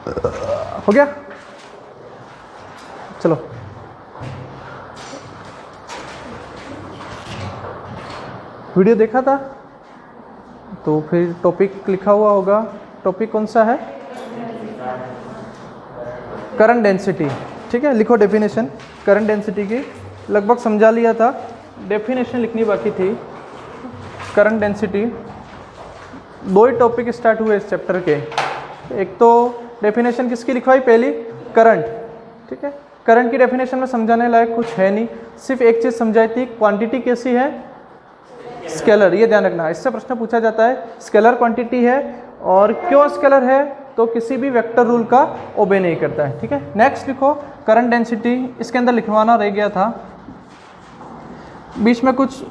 हो गया? चलो वीडियो देखा था तो फिर टॉपिक लिखा हुआ होगा। टॉपिक कौन सा है? Current density. ठीक है, लिखो डेफिनेशन करंट डेंसिटी की। लगभग समझा लिया था, डेफिनेशन लिखनी बाकी थी। करंट डेंसिटी, दो ही टॉपिक स्टार्ट हुए इस चैप्टर के। एक तो डेफिनेशन किसकी लिखवाई पहली? करंट। ठीक है, करंट की डेफिनेशन में समझाने लायक कुछ है नहीं, सिर्फ एक चीज़ समझाई थी, क्वांटिटी कैसी है? स्केलर। ये ध्यान रखना, इससे प्रश्न पूछा जाता है, स्केलर क्वांटिटी है और क्यों स्केलर है? तो किसी भी वेक्टर रूल का ओबे नहीं करता है। ठीक है, नेक्स्ट लिखो करंट डेंसिटी। इसके अंदर लिखवाना रह गया था, बीच में कुछ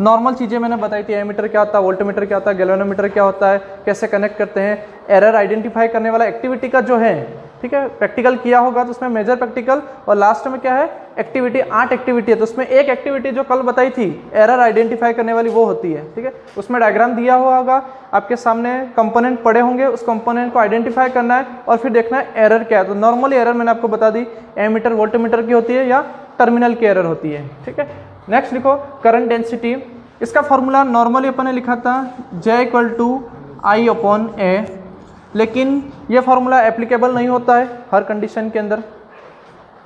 नॉर्मल चीज़ें मैंने बताई थी। एमीटर क्या होता है, वोल्टमीटर क्या होता है, गैल्वेनोमीटर क्या होता है, कैसे कनेक्ट करते हैं, एरर आइडेंटिफाई करने वाला एक्टिविटी का जो है। ठीक है, प्रैक्टिकल किया होगा तो उसमें मेजर प्रैक्टिकल और लास्ट में क्या है? एक्टिविटी। 8 एक्टिविटी है तो उसमें एक एक्टिविटी जो कल बताई थी एरर आइडेंटिफाई करने वाली, वो होती है। ठीक है, उसमें डायग्राम दिया हुआ होगा आपके सामने, कंपोनेंट पड़े होंगे, उस कंपोनेंट को आइडेंटिफाई करना है और फिर देखना है एरर क्या है। तो नॉर्मली एरर मैंने आपको बता दी, एमीटर वोल्टमीटर की होती है या टर्मिनल की एरर होती है। ठीक है, नेक्स्ट लिखो करंट डेंसिटी। इसका फॉर्मूला नॉर्मली अपन ने लिखा था J=I/A, लेकिन ये फार्मूला एप्लीकेबल नहीं होता है हर कंडीशन के अंदर।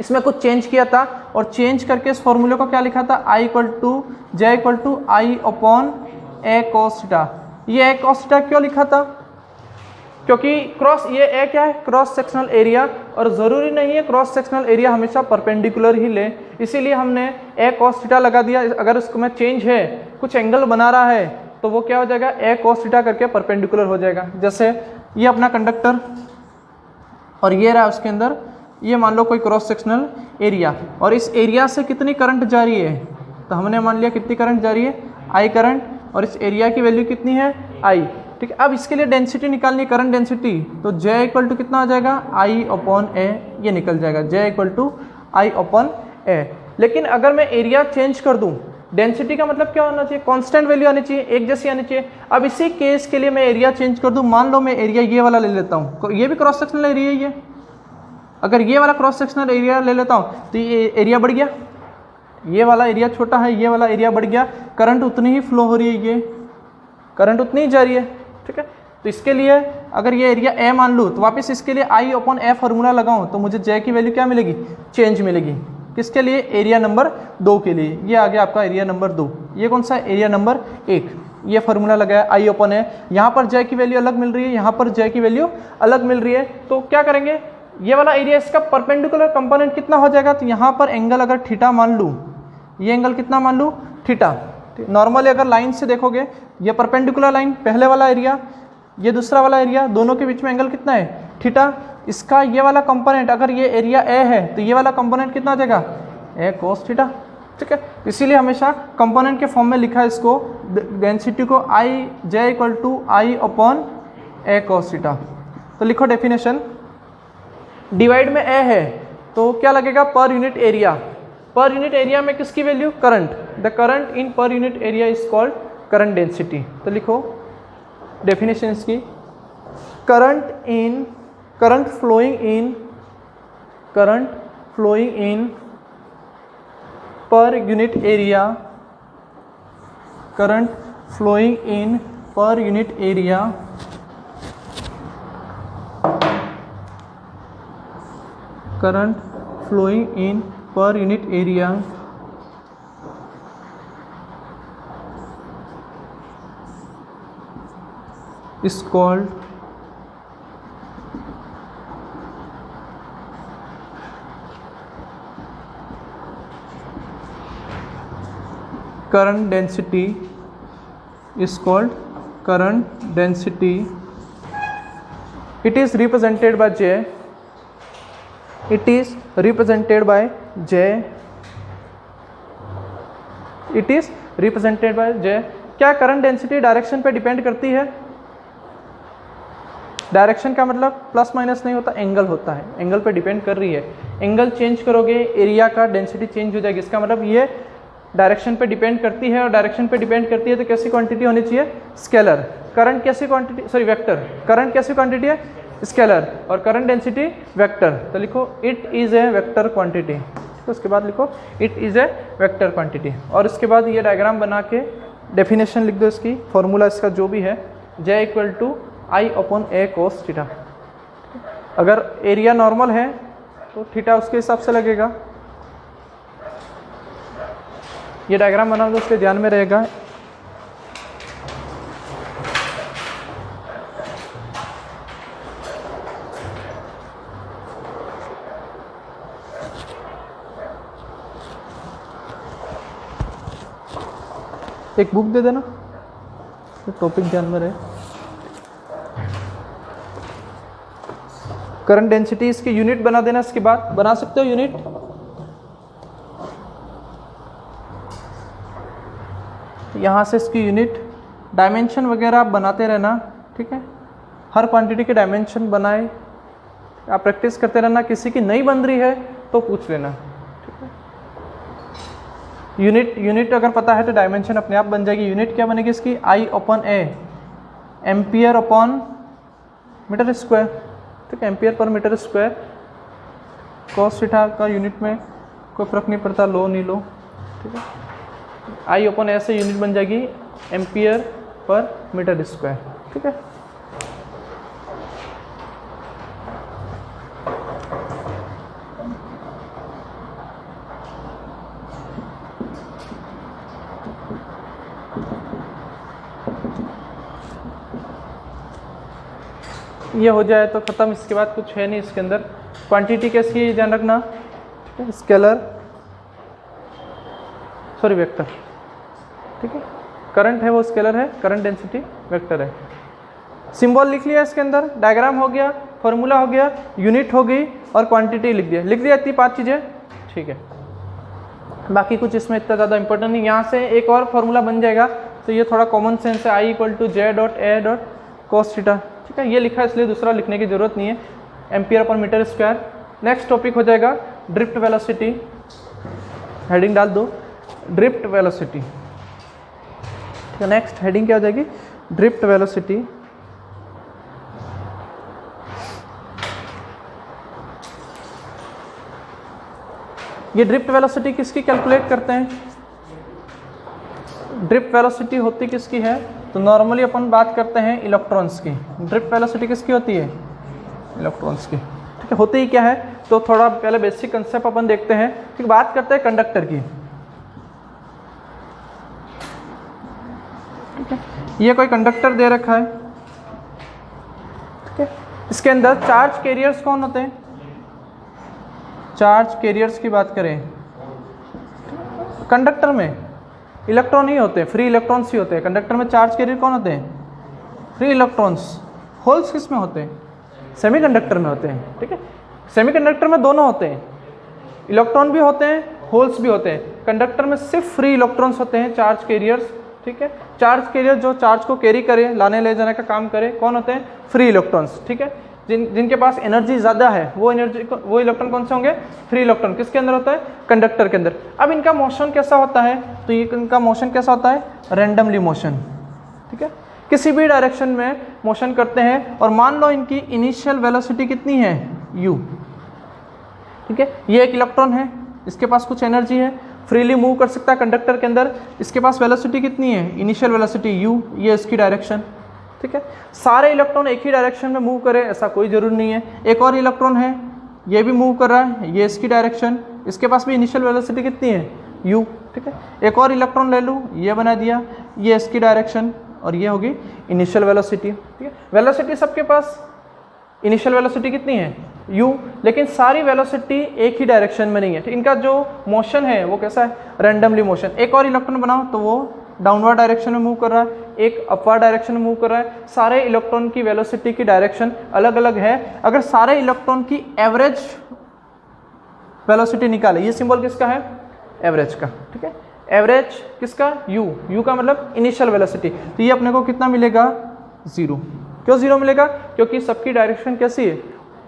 इसमें कुछ चेंज किया था और चेंज करके इस फॉर्मूले को क्या लिखा था? J=I/A cos theta. ये A cos थीटा क्यों लिखा था? क्योंकि क्रॉस, ये A क्या है? क्रॉस सेक्शनल एरिया, और ज़रूरी नहीं है क्रॉस सेक्शनल एरिया हमेशा परपेंडिकुलर ही ले, इसीलिए हमने A cos थीटा लगा दिया। अगर इसमें चेंज है, कुछ एंगल बना रहा है, तो वो क्या हो जाएगा? A cos थीटा करके परपेंडिकुलर हो जाएगा। जैसे ये अपना कंडक्टर और ये रहा उसके अंदर, ये मान लो कोई क्रॉस सेक्शनल एरिया, और इस एरिया से कितनी करंट जा रही है? तो हमने मान लिया कितनी करंट जा रही है? I करंट, और इस एरिया की वैल्यू कितनी है? I। ठीक है, अब इसके लिए डेंसिटी निकालनी है, करंट डेंसिटी, तो J कितना आ जाएगा? I/A, ये निकल जाएगा J/I/A। लेकिन अगर मैं एरिया चेंज कर दूं, डेंसिटी का मतलब क्या होना चाहिए? कांस्टेंट वैल्यू आनी चाहिए, एक जैसी आनी चाहिए। अब इसी केस के लिए मैं एरिया चेंज कर दूं, मान लो मैं एरिया ये वाला ले लेता हूं, ये भी क्रॉस सेक्शनल एरिया ही है। अगर ये वाला क्रॉस सेक्शनल एरिया ले लेता हूं तो ये एरिया बढ़ गया, ये वाला एरिया छोटा है, ये वाला एरिया बढ़ गया, करंट उतनी ही फ्लो हो रही है, ये करंट उतनी ही जा रही है। ठीक है, तो इसके लिए अगर ये एरिया A मान लूँ तो वापस इसके लिए I/A फार्मूला लगाऊं तो मुझे J की वैल्यू क्या मिलेगी? चेंज मिलेगी। किसके लिए? एरिया नंबर 2 के लिए। ये आ गया आपका एरिया नंबर 2। ये कौन सा? Area number 1। ये फार्मूला लगाया I/A। यहाँ पर J की वैल्यू अलग मिल रही है, यहाँ पर J की वैल्यू अलग मिल रही है, तो क्या करेंगे? ये वाला एरिया, इसका परपेंडिकुलर कंपोनेंट कितना हो जाएगा? तो यहाँ पर एंगल अगर थीटा मान लूँ, ये एंगल कितना मान लूँ? थीटा। नॉर्मली अगर लाइन से देखोगे, ये परपेंडिकुलर लाइन, पहले वाला एरिया, ये दूसरा वाला एरिया, दोनों के बीच में एंगल कितना है? थीटा। इसका ये वाला कंपोनेंट, अगर ये एरिया A है तो ये वाला कंपोनेंट कितना आ जाएगा? A cos theta. ठीक है, इसीलिए हमेशा कंपोनेंट के फॉर्म में लिखा है इसको, डेंसिटी को J=I/A cos थीटा। तो लिखो डेफिनेशन, डिवाइड में A है तो क्या लगेगा? Per unit area. Per unit area में किसकी value? Current. The current in per unit area is called current density. तो लिखो डेफिनेशन इसकी, current flowing in per unit area, current flowing in per unit area current flowing in per unit area is called current density, is called current density. It is represented by J. It is represented by J. It is represented by J. क्या current density direction पे depend करती है? Direction का मतलब plus minus नहीं होता, angle होता है, एंगल पे डिपेंड कर रही है। एंगल चेंज करोगे एरिया का डेंसिटी चेंज हो जाएगी। इसका मतलब ये डायरेक्शन पे डिपेंड करती है, और डायरेक्शन पे डिपेंड करती है तो कैसी क्वांटिटी होनी चाहिए? स्केलर। करंट कैसी क्वांटिटी? Sorry vector. करंट कैसी क्वांटिटी है? स्केलर और करंट डेंसिटी वेक्टर। तो लिखो it is a vector quantity. तो उसके बाद लिखो it is a vector quantity. और इसके बाद ये डायग्राम बना के डेफिनेशन लिख दो इसकी, फॉर्मूला इसका जो भी है, J equal to I upon A cos theta. अगर एरिया नॉर्मल है तो थीटा उसके हिसाब से लगेगा। ये डायग्राम बना दो, उसके ध्यान में रहेगा। एक बुक दे देना, टॉपिक ध्यान में रहे। करंट डेंसिटी इसकी यूनिट बना देना, इसके बाद बना सकते हो यूनिट। यहाँ से इसकी यूनिट, डायमेंशन वगैरह आप बनाते रहना, ठीक है। हर क्वांटिटी के डायमेंशन बनाए, आप प्रैक्टिस करते रहना। किसी की नहीं बन रही है तो पूछ लेना, ठीक है। यूनिट अगर पता है तो डायमेंशन अपने आप बन जाएगी। यूनिट क्या बनेगी इसकी, आई अपॉन ए, एम्पियर अपॉन मीटर स्क्वायर, ठीक है। Ampere per metre square. Cos theta का यूनिट में कोई फर्क नहीं पड़ता, लो नहीं लो, ठीक है। आई अपॉन ए से यूनिट बन जाएगी एम्पियर पर मीटर स्क्वायर, ठीक है। ये हो जाए तो ख़त्म। इसके बाद कुछ है नहीं इसके अंदर। क्वांटिटी कैसी है ये ध्यान रखना, ठीक है। स्केलर, सॉरी वेक्टर, ठीक है। करंट है वो स्केलर है, करंट डेंसिटी वेक्टर है। सिंबल लिख लिया इसके अंदर, डायग्राम हो गया, फॉर्मूला हो गया, यूनिट हो गई और क्वांटिटी लिख दिया इतनी 5 चीज़ें, ठीक है। बाकी कुछ इसमें इतना ज़्यादा इंपॉर्टेंट नहीं। यहाँ से एक और फार्मूला बन जाएगा, तो ये थोड़ा कॉमन सेंस है, I equal to J dot A dot cos theta, ठीक है। ये लिखा है इसलिए दूसरा लिखने की जरूरत नहीं है, ampere per metre square. Next topic हो जाएगा ड्रिफ्ट वेलोसिटी, हेडिंग डाल दो ड्रिफ्ट वेलोसिटी, ठीक है। नेक्स्ट हेडिंग क्या हो जाएगी, ड्रिफ्ट वेलोसिटी। ये ड्रिफ्ट वेलोसिटी किसकी कैलकुलेट करते हैं, ड्रिफ्ट वेलोसिटी होती किसकी है, तो नॉर्मली अपन बात करते हैं इलेक्ट्रॉन्स की। ड्रिफ्ट वेलोसिटी किसकी होती है, इलेक्ट्रॉन्स की, ठीक है। होती ही क्या है, तो थोड़ा पहले बेसिक कंसेप्ट अपन देखते हैं, ठीक। बात करते हैं कंडक्टर की, ठीक है। ये कोई कंडक्टर दे रखा है, ठीक है। इसके अंदर चार्ज कैरियर्स कौन होते हैं, चार्ज कैरियर्स की बात करें, कंडक्टर में इलेक्ट्रॉन ही होते हैं, फ्री इलेक्ट्रॉन्स ही होते हैं। कंडक्टर में चार्ज कैरियर कौन होते हैं, फ्री इलेक्ट्रॉन्स। होल्स किस में होते हैं, सेमीकंडक्टर में होते हैं, ठीक है। सेमीकंडक्टर में दोनों होते हैं, इलेक्ट्रॉन भी होते हैं, होल्स भी होते हैं। कंडक्टर में सिर्फ फ्री इलेक्ट्रॉन्स होते हैं, चार्ज कैरियर्स, ठीक है। चार्ज कैरियर जो चार्ज को कैरी करे, लाने ले जाने का काम करे, कौन होते हैं, फ्री इलेक्ट्रॉन्स, ठीक है। जिनके पास एनर्जी ज़्यादा है वो इलेक्ट्रॉन कौन से होंगे, फ्री इलेक्ट्रॉन। किसके अंदर होता है, कंडक्टर के अंदर। अब इनका मोशन कैसा होता है, तो ये इनका मोशन कैसा होता है, रैंडमली मोशन, ठीक है। किसी भी डायरेक्शन में मोशन करते हैं और मान लो इनकी इनिशियल वेलोसिटी कितनी है, u, ठीक है। ये एक इलेक्ट्रॉन है, इसके पास कुछ एनर्जी है, फ्रीली मूव कर सकता है कंडक्टर के अंदर। इसके पास वेलोसिटी कितनी है, इनिशियल वेलोसिटी u, ये इसकी डायरेक्शन, ठीक है। सारे इलेक्ट्रॉन एक ही डायरेक्शन में मूव करे ऐसा कोई जरूरी नहीं है। एक और इलेक्ट्रॉन है, ये भी मूव कर रहा है, ये इसकी डायरेक्शन, इसके पास भी इनिशियल वेलोसिटी कितनी है, u, ठीक है। एक और इलेक्ट्रॉन ले लूँ, ये बना दिया, ये इसकी डायरेक्शन और ये होगी इनिशियल वेलोसिटी, ठीक है। वेलोसिटी सबके पास इनिशियल वेलोसिटी कितनी है, u, लेकिन सारी वेलोसिटी एक ही डायरेक्शन में नहीं है, ठीक। इनका जो मोशन है वो कैसा है, रैंडमली मोशन। एक और इलेक्ट्रॉन बनाओ तो वो डाउनवर्ड डायरेक्शन में मूव कर रहा है, एक अपवर्ड डायरेक्शन में मूव कर रहा है। सारे इलेक्ट्रॉन की वेलोसिटी की डायरेक्शन अलग अलग है। अगर सारे इलेक्ट्रॉन की एवरेज वेलोसिटी निकाले, ये सिंबल किसका है, एवरेज का, ठीक है। एवरेज किसका, u का मतलब इनिशियल वेलोसिटी। तो ये अपने को कितना मिलेगा, 0। क्यों 0 मिलेगा, क्योंकि सबकी डायरेक्शन कैसी है,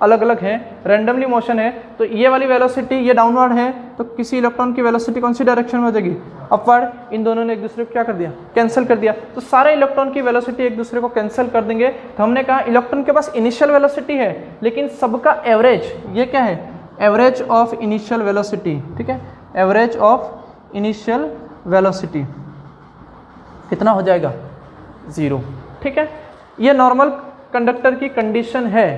अलग अलग हैं, रैंडमली मोशन है, तो ये वाली वेलोसिटी ये डाउनवर्ड है, तो किसी इलेक्ट्रॉन की वेलोसिटी कौन सी डायरेक्शन में हो जाएगी, अपवर्ड। इन दोनों ने एक दूसरे को क्या कर दिया, कैंसिल कर दिया, तो सारे इलेक्ट्रॉन की वेलोसिटी एक दूसरे को कैंसिल कर देंगे। तो हमने कहा इलेक्ट्रॉन के पास इनिशियल वेलोसिटी है, लेकिन सबका एवरेज ये क्या है, एवरेज ऑफ इनिशियल वेलोसिटी, ठीक है, एवरेज ऑफ इनिशियल वेलोसिटी कितना हो जाएगा, 0, ठीक है। ये नॉर्मल कंडक्टर की कंडीशन है,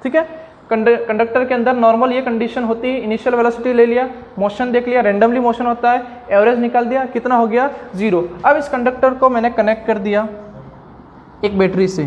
ठीक है। कंडक्टर के अंदर नॉर्मल ये कंडीशन होती है, इनिशियल वेलोसिटी ले लिया, मोशन देख लिया, रैंडमली मोशन होता है, एवरेज निकाल दिया, कितना हो गया, 0। अब इस कंडक्टर को मैंने कनेक्ट कर दिया एक बैटरी से,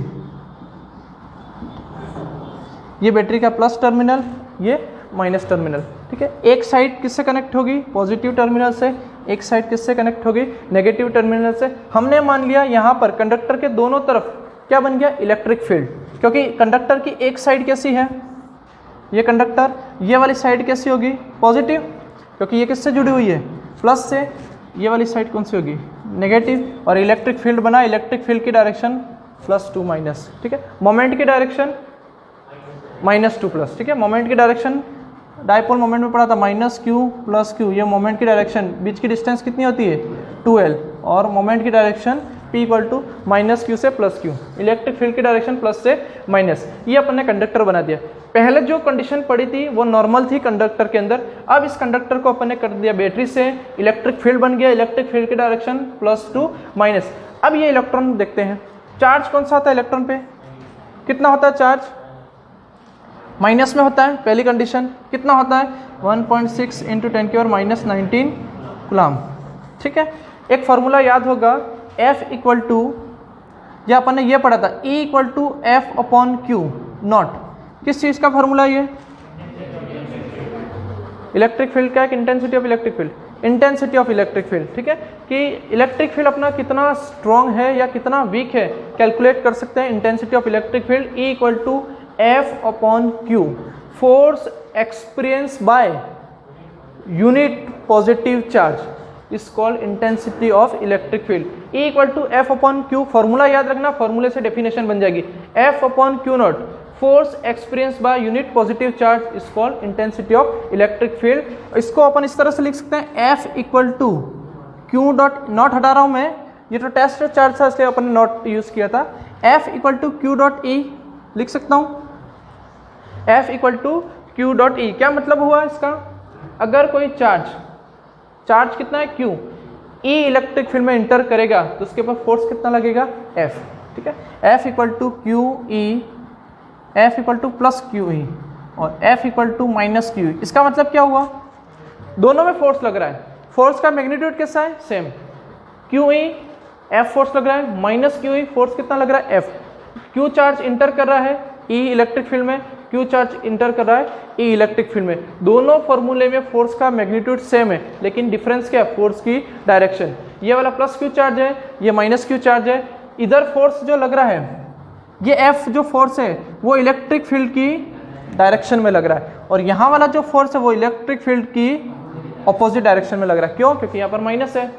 ये बैटरी का प्लस टर्मिनल, ये माइनस टर्मिनल, ठीक है। एक साइड किससे कनेक्ट होगी, पॉजिटिव टर्मिनल से, एक साइड किससे कनेक्ट होगी, नेगेटिव टर्मिनल से। हमने मान लिया यहाँ पर कंडक्टर के दोनों तरफ क्या बन गया, इलेक्ट्रिक फील्ड, क्योंकि कंडक्टर की एक साइड कैसी है, ये कंडक्टर, ये वाली साइड कैसी होगी, पॉजिटिव, क्योंकि ये किससे जुड़ी हुई है, प्लस से, ये वाली साइड कौन सी होगी, नेगेटिव, और इलेक्ट्रिक फील्ड बना, इलेक्ट्रिक फील्ड की डायरेक्शन +2 माइनस, ठीक है। मोमेंट की डायरेक्शन -2 प्लस, ठीक है। मोमेंट की डायरेक्शन डायपोल मोमेंट में पढ़ा था, -q + q, ये मोमेंट की डायरेक्शन, बीच की डिस्टेंस कितनी होती है, 2l, और मोमेंट की डायरेक्शन P = -q से +q, इलेक्ट्रिक फील्ड की डायरेक्शन प्लस से माइनस। ये अपन ने कंडक्टर बना दिया। पहले जो कंडीशन पड़ी थी वो नॉर्मल थी कंडक्टर के अंदर, अब इस कंडक्टर को अपन ने कर दिया बैटरी से, इलेक्ट्रिक फील्ड बन गया, इलेक्ट्रिक फील्ड की डायरेक्शन +2 - अब ये इलेक्ट्रॉन देखते हैं, चार्ज कौन सा होता है इलेक्ट्रॉन पे, कितना होता है चार्ज, माइनस में होता है, पहली कंडीशन, कितना होता है 1.6 × 10⁻⁻19 कूलम, ठीक है। एक फार्मूला याद होगा, F = या अपन ने ये पढ़ा था, E = F/Q नॉट, किस चीज़ का फार्मूला ये, इलेक्ट्रिक फील्ड का, intensity of electric field, intensity of electric field, ठीक है, कि इलेक्ट्रिक फील्ड अपना कितना स्ट्रॉन्ग है या कितना वीक है कैलकुलेट कर सकते हैं, intensity of electric field E = F/Q, force experience by unit positive charge is called intensity of electric field. E = F/Q, formula याद रखना, फॉर्मूले से डेफिनेशन बन जाएगी, F/Q0, force experience by unit positive charge is called intensity of electric field. इसको अपन इस तरह से लिख सकते हैं, F = Q डॉट, नॉट हटा रहा हूं मैं, ये तो टेस्ट चार्ज था इसलिए अपन ने नॉट यूज किया था, F = Q.E लिख सकता हूं, F = Q.E। क्या मतलब हुआ इसका, अगर कोई चार्ज कितना है Q, E इलेक्ट्रिक फील्ड में इंटर करेगा तो उसके ऊपर फोर्स कितना लगेगा, F, ठीक है। F = QE, F = +QE और F = -QE। इसका मतलब क्या हुआ, दोनों में फोर्स लग रहा है, फोर्स का मैग्नीट्यूड कैसा है, सेम, QE F फोर्स लग रहा है, -QE फोर्स कितना लग रहा है, F। Q चार्ज इंटर कर रहा है E इलेक्ट्रिक फील्ड में, Q चार्ज इंटर कर रहा है E इलेक्ट्रिक फील्ड में, दोनों फॉर्मूले में फोर्स का मैग्नीट्यूड सेम है, लेकिन डिफरेंस क्या है, फोर्स की डायरेक्शन। ये वाला +Q चार्ज है, ये -Q चार्ज है, इधर फोर्स जो लग रहा है, ये F जो फोर्स है वो इलेक्ट्रिक फील्ड की डायरेक्शन में लग रहा है, और यहाँ वाला जो फोर्स है वो इलेक्ट्रिक फील्ड की अपोजिट डायरेक्शन में लग रहा है। क्यों, क्योंकि यहाँ पर माइनस है,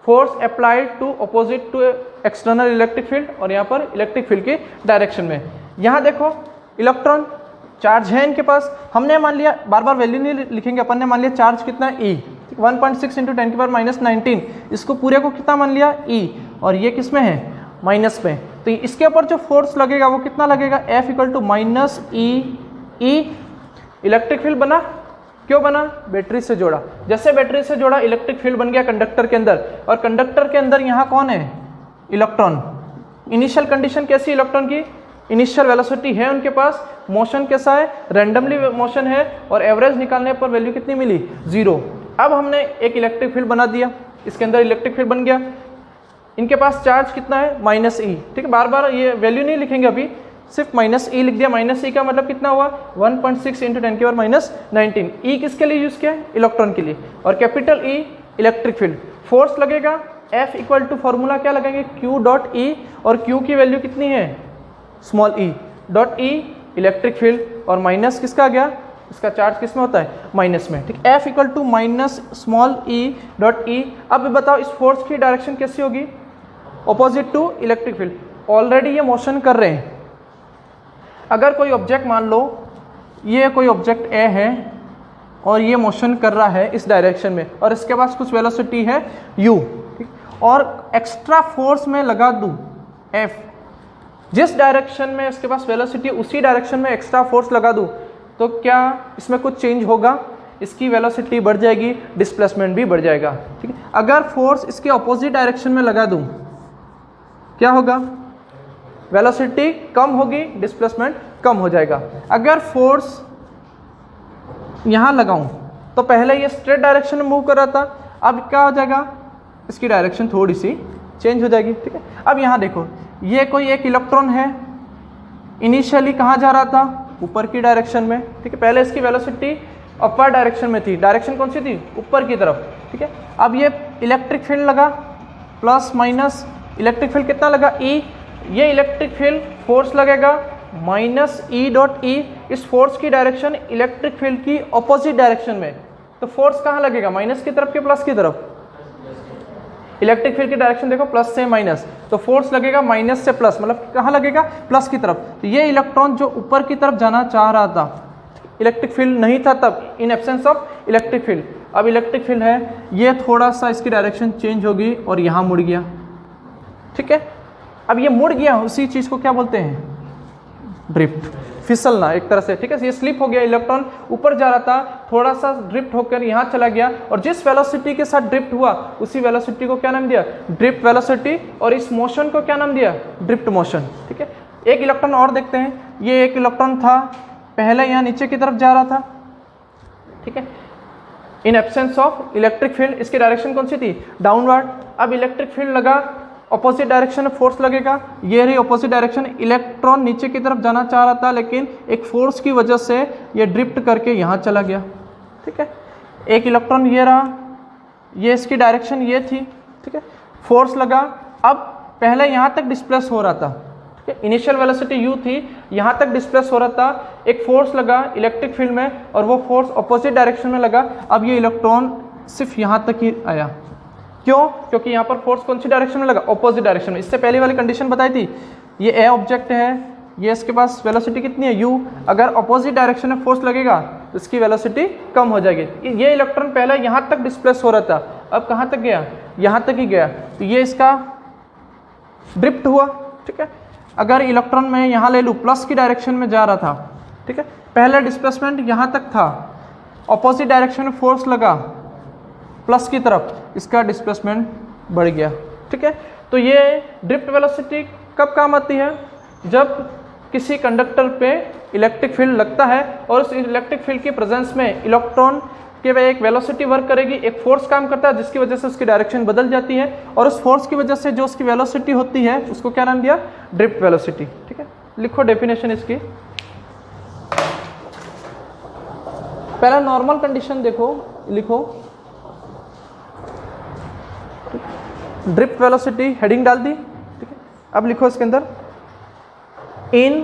force applied to opposite to external electric field, और यहाँ पर इलेक्ट्रिक फील्ड की डायरेक्शन में। यहाँ देखो इलेक्ट्रॉन चार्ज है इनके पास, हमने मान लिया, बार बार वैल्यू नहीं लिखेंगे, अपन ने मान लिया चार्ज कितना है, E 1.6 × 10⁻⁻19, इसको पूरे को कितना मान लिया, E, और ये किस में है, माइनस में, तो इसके ऊपर जो फोर्स लगेगा वो कितना लगेगा, F = -E। इलेक्ट्रिक फील्ड बना, क्यों बना, बैटरी से जोड़ा, जैसे बैटरी से जोड़ा इलेक्ट्रिक फील्ड बन गया कंडक्टर के अंदर, और कंडक्टर के अंदर यहाँ कौन है, इलेक्ट्रॉन। इनिशियल कंडीशन कैसी इलेक्ट्रॉन की, इनिशियल वेलोसिटी है उनके पास, मोशन कैसा है, रैंडमली मोशन है, और एवरेज निकालने पर वैल्यू कितनी मिली, 0। अब हमने एक इलेक्ट्रिक फील्ड बना दिया, इसके अंदर इलेक्ट्रिक फील्ड बन गया, इनके पास चार्ज कितना है, -E, ठीक है, बार बार ये वैल्यू नहीं लिखेंगे अभी, सिर्फ -E लिख दिया। -E का मतलब कितना हुआ, 1.6 × 10⁻⁻19। E किसके लिए यूज किया है, इलेक्ट्रॉन के लिए, और capital E electric field, force लगेगा, F = फॉर्मूला क्या लगेंगे, Q.E, और Q की वैल्यू कितनी है, small e, .E electric field, और माइनस किसका आ गया, इसका चार्ज किस में होता है, माइनस में, ठीक। F = -e.E। अब बताओ इस फोर्स की डायरेक्शन कैसी होगी, opposite to electric field. Already ये मोशन कर रहे हैं, अगर कोई ऑब्जेक्ट मान लो ये कोई ऑब्जेक्ट ए है और ये मोशन कर रहा है इस डायरेक्शन में और इसके पास कुछ वेलोसिटी है u, ठीक, और एक्स्ट्रा फोर्स में लगा दूं F, जिस डायरेक्शन में इसके पास वेलोसिटी उसी डायरेक्शन में एक्स्ट्रा फोर्स लगा दूं तो क्या इसमें कुछ चेंज होगा? इसकी वेलोसिटी बढ़ जाएगी, डिस्प्लेसमेंट भी बढ़ जाएगा, ठीक है। अगर फोर्स इसके ऑपोजिट डायरेक्शन में लगा दूं क्या होगा? वेलोसिटी कम होगी, डिस्प्लेसमेंट कम हो जाएगा। अगर फोर्स यहाँ लगाऊं तो पहले ये स्ट्रेट डायरेक्शन में मूव कर रहा था, अब क्या हो जाएगा? इसकी डायरेक्शन थोड़ी सी चेंज हो जाएगी, ठीक है। अब यहाँ देखो, ये कोई एक इलेक्ट्रॉन है, इनिशियली कहाँ जा रहा था? ऊपर की डायरेक्शन में, ठीक है। पहले इसकी वेलोसिटी अपर डायरेक्शन में थी, डायरेक्शन कौन सी थी? ऊपर की तरफ, ठीक है। अब ये इलेक्ट्रिक फील्ड लगा प्लस माइनस, इलेक्ट्रिक फील्ड कितना लगा? E, ये इलेक्ट्रिक फील्ड फोर्स लगेगा माइनस E डॉट E, इस फोर्स की डायरेक्शन इलेक्ट्रिक फील्ड की ऑपोजिट डायरेक्शन में, तो फोर्स कहाँ लगेगा? माइनस की तरफ कि प्लस की तरफ? इलेक्ट्रिक फील्ड की डायरेक्शन देखो प्लस से माइनस, तो फोर्स लगेगा माइनस से प्लस, मतलब कहाँ लगेगा? प्लस की तरफ। तो ये इलेक्ट्रॉन जो ऊपर की तरफ जाना चाह रहा था, इलेक्ट्रिक फील्ड नहीं था तब, in absence of electric field, अब इलेक्ट्रिक फील्ड है, ये थोड़ा सा इसकी डायरेक्शन चेंज होगी और यहाँ मुड़ गया, ठीक है। अब ये मुड़ गया, उसी चीज़ को क्या बोलते हैं? ड्रिफ्ट, फिसलना एक तरह से, ठीक है। ये स्लिप हो गया, इलेक्ट्रॉन ऊपर जा रहा था, थोड़ा सा ड्रिफ्ट होकर यहाँ चला गया और जिस वेलोसिटी के साथ ड्रिफ्ट हुआ उसी वेलोसिटी को क्या नाम दिया? ड्रिफ्ट वेलोसिटी, और इस मोशन को क्या नाम दिया? ड्रिफ्ट मोशन, ठीक है। एक इलेक्ट्रॉन और देखते हैं, ये एक इलेक्ट्रॉन था, पहले यहाँ नीचे की तरफ जा रहा था, ठीक है, in absence of electric field, इसकी डायरेक्शन कौन सी थी? डाउनवर्ड। अब इलेक्ट्रिक फील्ड लगा, ऑपोजिट डायरेक्शन में फोर्स लगेगा, ये रही ऑपोजिट डायरेक्शन, इलेक्ट्रॉन नीचे की तरफ जाना चाह रहा था लेकिन एक फोर्स की वजह से ये ड्रिफ्ट करके यहाँ चला गया, ठीक है। एक इलेक्ट्रॉन ये रहा, ये इसकी डायरेक्शन ये थी, ठीक है, फोर्स लगा, अब पहले यहाँ तक डिस्प्लेस हो रहा था, ठीक है, इनिशियल वेलोसिटी u थी, यहाँ तक डिस्प्लेस हो रहा था, एक फोर्स लगा इलेक्ट्रिक फील्ड में और वो फोर्स ऑपोजिट डायरेक्शन में लगा, अब ये इलेक्ट्रॉन सिर्फ यहाँ तक ही आया। क्यों? क्योंकि यहाँ पर फोर्स कौन सी डायरेक्शन में लगा? ऑपोजिट डायरेक्शन में। इससे पहले वाली कंडीशन बताई थी, ये ए ऑब्जेक्ट है, ये इसके पास वेलोसिटी कितनी है? u, अगर ऑपोजिट डायरेक्शन में फोर्स लगेगा तो इसकी वेलोसिटी कम हो जाएगी। ये इलेक्ट्रॉन पहले यहाँ तक डिस्प्लेस हो रहा था, अब कहाँ तक गया? यहाँ तक ही गया, तो ये इसका ड्रिफ्ट हुआ, ठीक है। अगर इलेक्ट्रॉन मैं यहाँ ले लूँ, प्लस की डायरेक्शन में जा रहा था, ठीक है, पहले डिस्प्लेसमेंट यहाँ तक था, ऑपोजिट डायरेक्शन में फोर्स लगा प्लस की तरफ, इसका डिस्प्लेसमेंट बढ़ गया, ठीक है। तो ये ड्रिफ्ट वेलोसिटी कब काम आती है? जब किसी कंडक्टर पे इलेक्ट्रिक फील्ड लगता है और उस इलेक्ट्रिक फील्ड की प्रेजेंस में इलेक्ट्रॉन के वे एक वेलोसिटी वर्क करेगी, एक फोर्स काम करता है जिसकी वजह से उसकी डायरेक्शन बदल जाती है और उस फोर्स की वजह से जो उसकी वेलोसिटी होती है उसको क्या नाम दिया? ड्रिफ्ट वेलोसिटी, ठीक है। लिखो डेफिनेशन इसकी। पहला नॉर्मल कंडीशन देखो, लिखो ड्रिफ्ट वेलोसिटी, हेडिंग डाल दी, ठीक है। अब लिखो इसके अंदर इन,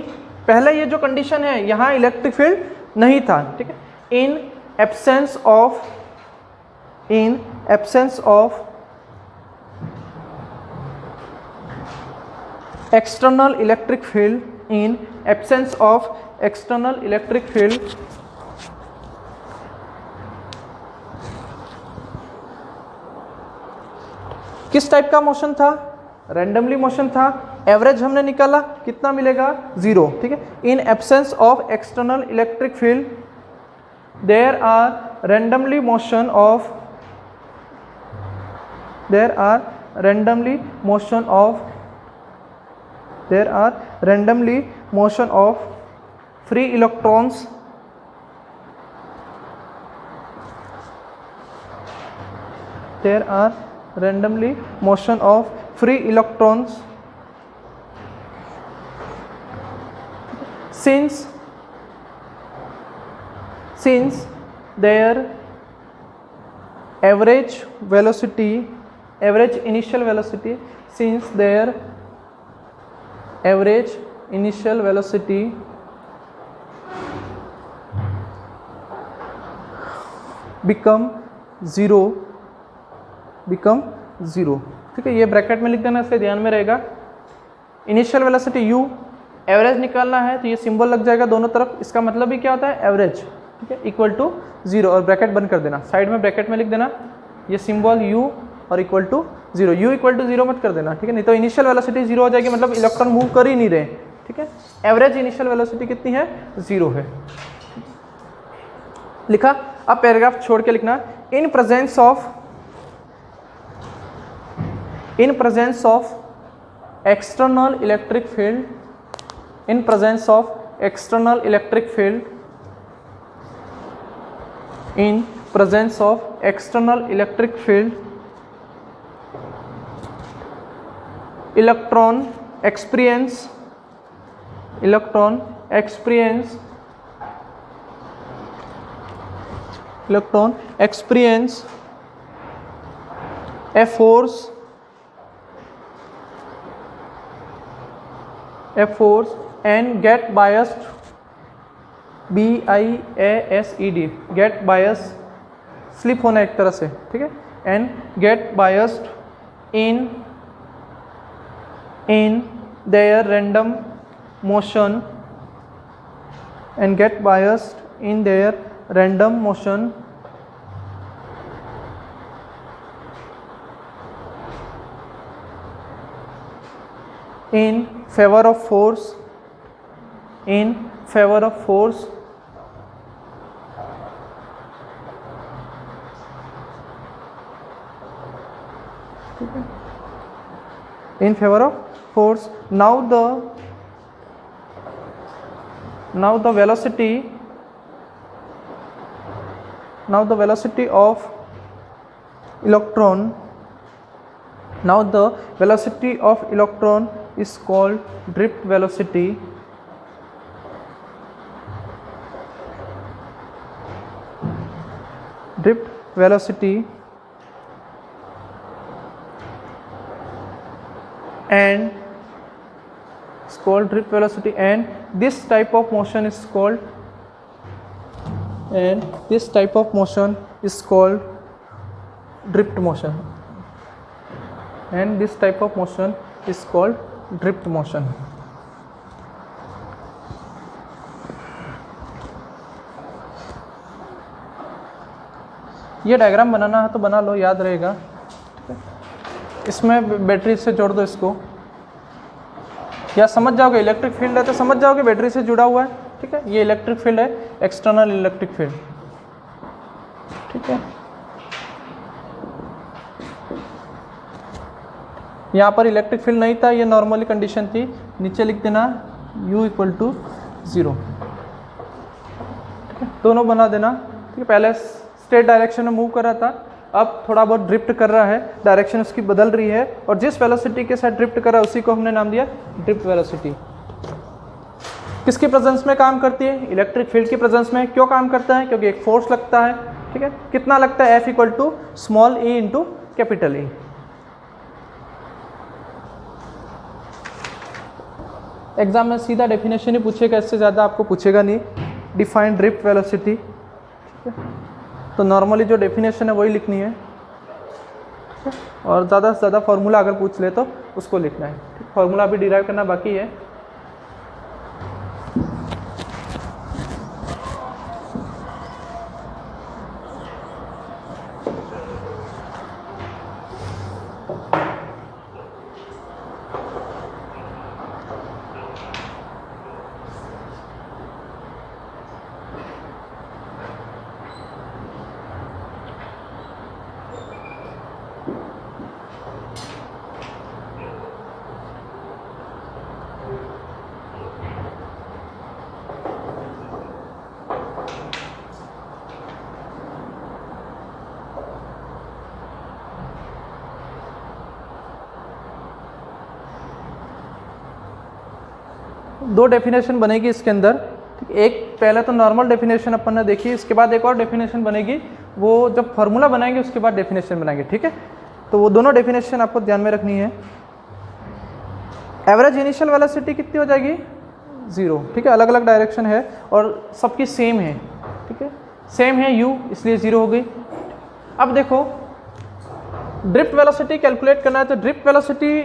पहले ये जो कंडीशन है यहाँ इलेक्ट्रिक फील्ड नहीं था, ठीक है, in absence of external electric field, in absence of external electric field किस टाइप का मोशन था? रैंडमली मोशन था। एवरेज हमने निकाला, कितना मिलेगा? 0, ठीक है। In absence of external electric field there are randomly motion of free electrons since their average initial velocity become zero, ठीक है। ये ब्रैकेट में लिख देना, इससे ध्यान में रहेगा। इनिशियल वेलोसिटी u, एवरेज निकालना है तो ये सिंबल लग जाएगा दोनों तरफ, इसका मतलब भी क्या होता है एवरेज, ठीक है, इक्वल टू 0 और ब्रैकेट बंद कर देना, साइड में ब्रैकेट में लिख देना ये सिंबल u और equal to 0, u equal to 0 मत कर देना, ठीक है, नहीं तो इनिशियल वेलोसिटी 0 हो जाएगी, मतलब इलेक्ट्रॉन मूव कर ही नहीं रहे, ठीक है। एवरेज इनिशियल वेलोसिटी कितनी है 0 है, लिखा। अब पैराग्राफ छोड़ के लिखना, इन presence of external electric field, in presence of external electric field, in presence of external electric field, electron experience a force and get biased, BIASED, get biased, slip होना एक तरह से, ठीक है, and get biased in their random motion, and get biased in their random motion in favor of force, in favor of force now the velocity of electron is called drift velocity, and it's called drift velocity, and this type of motion is called drift motion, and this type of motion is called drift motion. ये diagram बनाना है तो बना लो, याद रहेगा, ठीक है। इसमें battery से जोड़ दो इसको, या समझ जाओगे इलेक्ट्रिक फील्ड है तो समझ जाओगे बैटरी से जुड़ा हुआ है, ठीक है। ये इलेक्ट्रिक फील्ड है, एक्सटर्नल इलेक्ट्रिक फील्ड, ठीक है। यहाँ पर इलेक्ट्रिक फील्ड नहीं था, ये नॉर्मली कंडीशन थी, नीचे लिख देना u इक्वल टू 0, ठीक है, दोनों बना देना, ठीक है। पहले स्ट्रेट डायरेक्शन में मूव कर रहा था, अब थोड़ा बहुत ड्रिफ्ट कर रहा है, डायरेक्शन उसकी बदल रही है, और जिस वेलोसिटी के साथ ड्रिफ्ट कर रहा है उसी को हमने नाम दिया ड्रिफ्ट वेलोसिटी। किसकी प्रेजेंस में काम करती है? इलेक्ट्रिक फील्ड की प्रेजेंस में। क्यों काम करता है? क्योंकि एक फोर्स लगता है, ठीक है। कितना लगता है? F equal to small e into capital E। Exam में सीधा डेफिनेशन ही पूछेगा, इससे ज़्यादा आपको पूछेगा नहीं। डिफाइन ड्रिफ्ट वेलोसिटी, ठीक है, तो नॉर्मली जो डेफिनेशन है वही लिखनी है, ठीक है? और ज़्यादा से ज़्यादा फार्मूला अगर पूछ ले तो उसको लिखना है, ठीक। फार्मूला अभी डिराइव करना बाकी है। दो डेफिनेशन बनेगी इसके अंदर, ठीक। एक पहले तो नॉर्मल डेफिनेशन अपन ने देखी, इसके बाद एक और डेफिनेशन बनेगी, वो जब फार्मूला बनाएंगे उसके बाद डेफिनेशन बनाएंगे, ठीक है। तो वो दोनों डेफिनेशन आपको ध्यान में रखनी है। एवरेज इनिशियल वेलोसिटी कितनी हो जाएगी? 0, ठीक है। अलग अलग डायरेक्शन है और सबकी सेम है, ठीक है, सेम है u, इसलिए 0 हो गई। अब देखो ड्रिफ्ट वेलोसिटी कैलकुलेट करना है, तो ड्रिफ्ट वेलोसिटी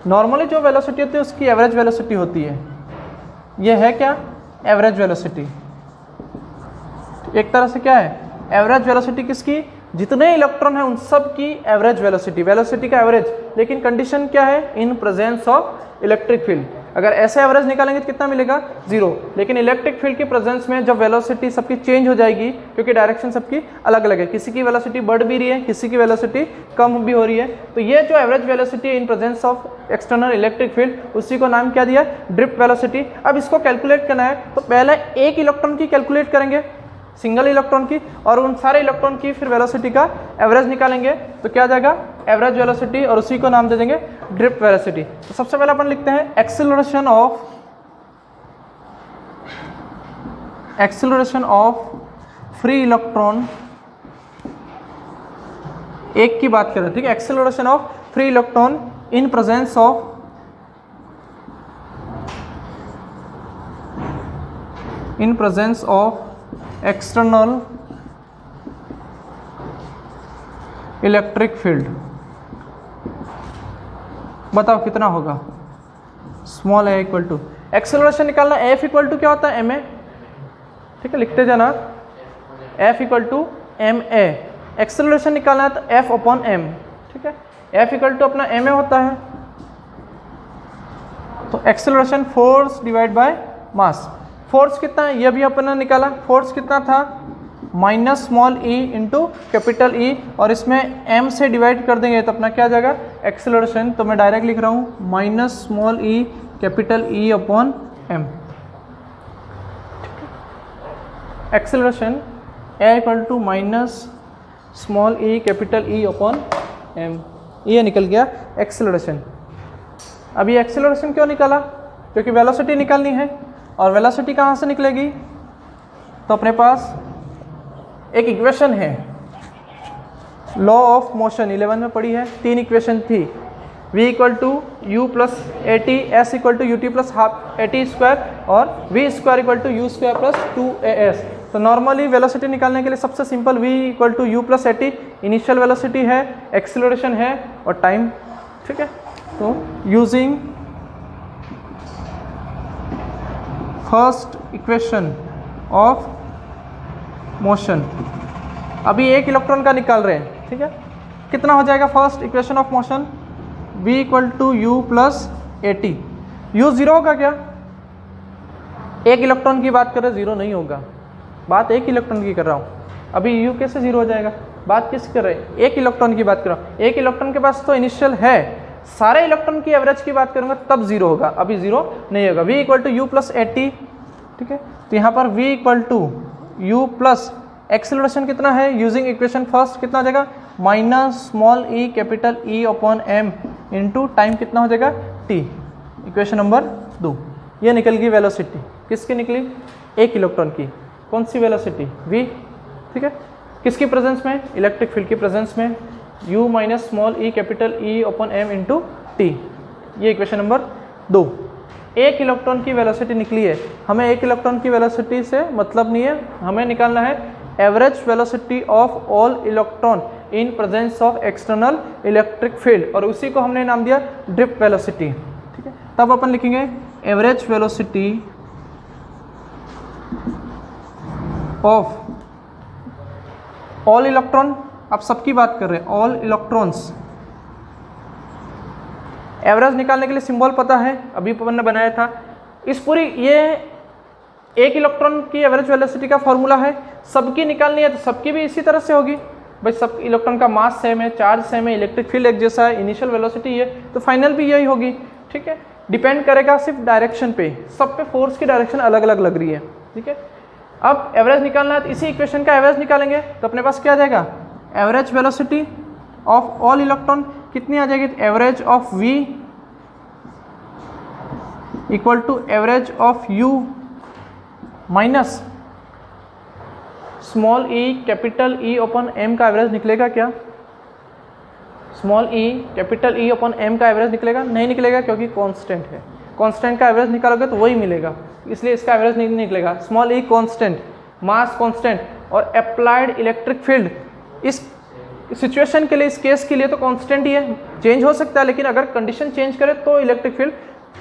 नॉर्मली जो वेलोसिटी होती है उसकी एवरेज वेलोसिटी होती है, ये है क्या, एवरेज वेलोसिटी। एक तरह से क्या है, एवरेज वेलोसिटी किसकी, जितने इलेक्ट्रॉन हैं उन सब की एवरेज वेलोसिटी, वेलोसिटी का एवरेज। लेकिन कंडीशन क्या है, इन प्रेजेंस ऑफ इलेक्ट्रिक फील्ड। अगर ऐसे एवरेज निकालेंगे तो कितना मिलेगा, 0। लेकिन इलेक्ट्रिक फील्ड की प्रेजेंस में जब वेलोसिटी सबकी चेंज हो जाएगी, क्योंकि डायरेक्शन सबकी अलग अलग है, किसी की वेलोसिटी बढ़ भी रही है, किसी की वेलोसिटी कम भी हो रही है, तो ये जो एवरेज वेलोसिटी है इन presence of external electric field, उसी को नाम क्या दिया, ड्रिफ्ट वेलोसिटी। अब इसको कैलकुलेट करना है तो पहले एक इलेक्ट्रॉन की कैलकुलेट करेंगे, सिंगल इलेक्ट्रॉन की, और उन सारे इलेक्ट्रॉन की फिर वेलोसिटी का एवरेज निकालेंगे तो क्या आ जाएगा, एवरेज वेलोसिटी, और उसी को नाम दे देंगे ड्रिफ्ट वेलोसिटी। तो सबसे पहले अपन लिखते हैं एक्सेलरेशन ऑफ फ्री इलेक्ट्रॉन, एक की बात करें, ठीक है, acceleration of free electron in presence of external electric field. बताओ कितना होगा, small a equal to, acceleration निकालना, एफ इक्वल टू क्या होता है, एम ए, ठीक है, लिखते जाना, F equal to M A. Acceleration निकालना है तो एफ अपॉन एम, ठीक है, एफ इक्वल टू अपना एम ए होता है, तो acceleration force divide by mass. Force कितना है ये भी अपन ने निकाला, फोर्स कितना था, minus small E into capital E, और इसमें एम से डिवाइड कर देंगे तो अपना क्या आ जाएगा, एक्सेलरेशन। तो मैं डायरेक्ट लिख रहा हूँ minus small E capital E upon m. Acceleration a equal to minus small E capital E upon m, ये निकल गया एक्सेलरेशन। अब ये एक्सेलरेशन क्यों निकाला, क्योंकि वेलोसिटी निकालनी है, और वेलोसिटी कहाँ से निकलेगी, तो अपने पास एक इक्वेशन है, लॉ ऑफ मोशन 11 में पढ़ी है, 3 इक्वेशन थी, v equal to u plus a t, s equal to u t plus half a t square, और v square equal to u square plus 2as। तो नॉर्मली वेलोसिटी निकालने के लिए सबसे simple v equal to u plus a t, initial velocity है, acceleration है, और time, ठीक है। तो using first equation of motion, अभी एक इलेक्ट्रॉन का निकाल रहे हैं, ठीक है, कितना हो जाएगा first equation of motion, v equal to u plus a t. U zero होगा क्या, एक इलेक्ट्रॉन की बात कर रहे, जीरो नहीं होगा, बात एक इलेक्ट्रॉन की कर रहा हूँ, अभी यू कैसे जीरो हो जाएगा, बात किस कर रहे हैं, एक इलेक्ट्रॉन की बात कर रहा हूँ, एक इलेक्ट्रॉन के पास तो इनिशियल है, सारे इलेक्ट्रॉन की एवरेज की बात करूंगा तब जीरो होगा, अभी जीरो नहीं होगा। v equal to u plus a t, ठीक है, तो यहाँ पर v equal to u plus acceleration कितना है, यूजिंग इक्वेशन फर्स्ट कितना हो जाएगा, माइनस स्मॉल ई capital E upon M into time कितना हो जाएगा t, इक्वेशन नंबर 2। ये निकल गई वेलोसिटी, किसकी निकली, एक इलेक्ट्रॉन की, कौन सी वेलोसिटी, v, ठीक है, किसकी प्रेजेंस में, इलेक्ट्रिक फील्ड की प्रेजेंस में, u माइनस स्मॉल ई capital E upon M into t, ये इक्वेशन नंबर 2। एक इलेक्ट्रॉन की वेलोसिटी निकली है, हमें एक इलेक्ट्रॉन की वेलोसिटी से मतलब नहीं है, हमें निकालना है average velocity of all electron in presence of external electric field, और उसी को हमने नाम दिया ड्रिफ्ट वेलोसिटी, ठीक है। तब अपन लिखेंगे average velocity of all electron, आप सबकी बात कर रहे हैं, ऑल इलेक्ट्रॉन्स। एवरेज निकालने के लिए सिंबल पता है, अभी अपन ने बनाया था, इस पूरी ये एक इलेक्ट्रॉन की एवरेज वेलोसिटी का फॉर्मूला है, सबकी निकालनी है तो सबकी भी इसी तरह से होगी भाई, सब इलेक्ट्रॉन का मास सेम है, चार्ज सेम है, इलेक्ट्रिक फील्ड एक जैसा है, इनिशियल वेलोसिटी है, तो फाइनल भी यही होगी, ठीक है। डिपेंड करेगा सिर्फ डायरेक्शन पे, सब पे फोर्स की डायरेक्शन अलग अलग लग रही है, ठीक है। अब एवरेज निकालना है तो इसी इक्वेशन का एवरेज निकालेंगे तो अपने पास क्या आ जाएगा, average velocity of all electron कितनी आ जाएगी, average of v equal to average of u minus small e capital E upon m का एवरेज निकलेगा क्या, small e capital E upon m का एवरेज निकलेगा, नहीं निकलेगा क्योंकि कांस्टेंट है, कांस्टेंट का एवरेज निकालोगे तो वही मिलेगा, इसलिए इसका एवरेज नहीं निकलेगा। Small e constant, mass constant, और अप्लाइड इलेक्ट्रिक फील्ड, इस सिचुएशन के लिए, इस केस के लिए तो कांस्टेंट ही है, चेंज हो सकता है, लेकिन अगर कंडीशन चेंज करे तो इलेक्ट्रिक फील्ड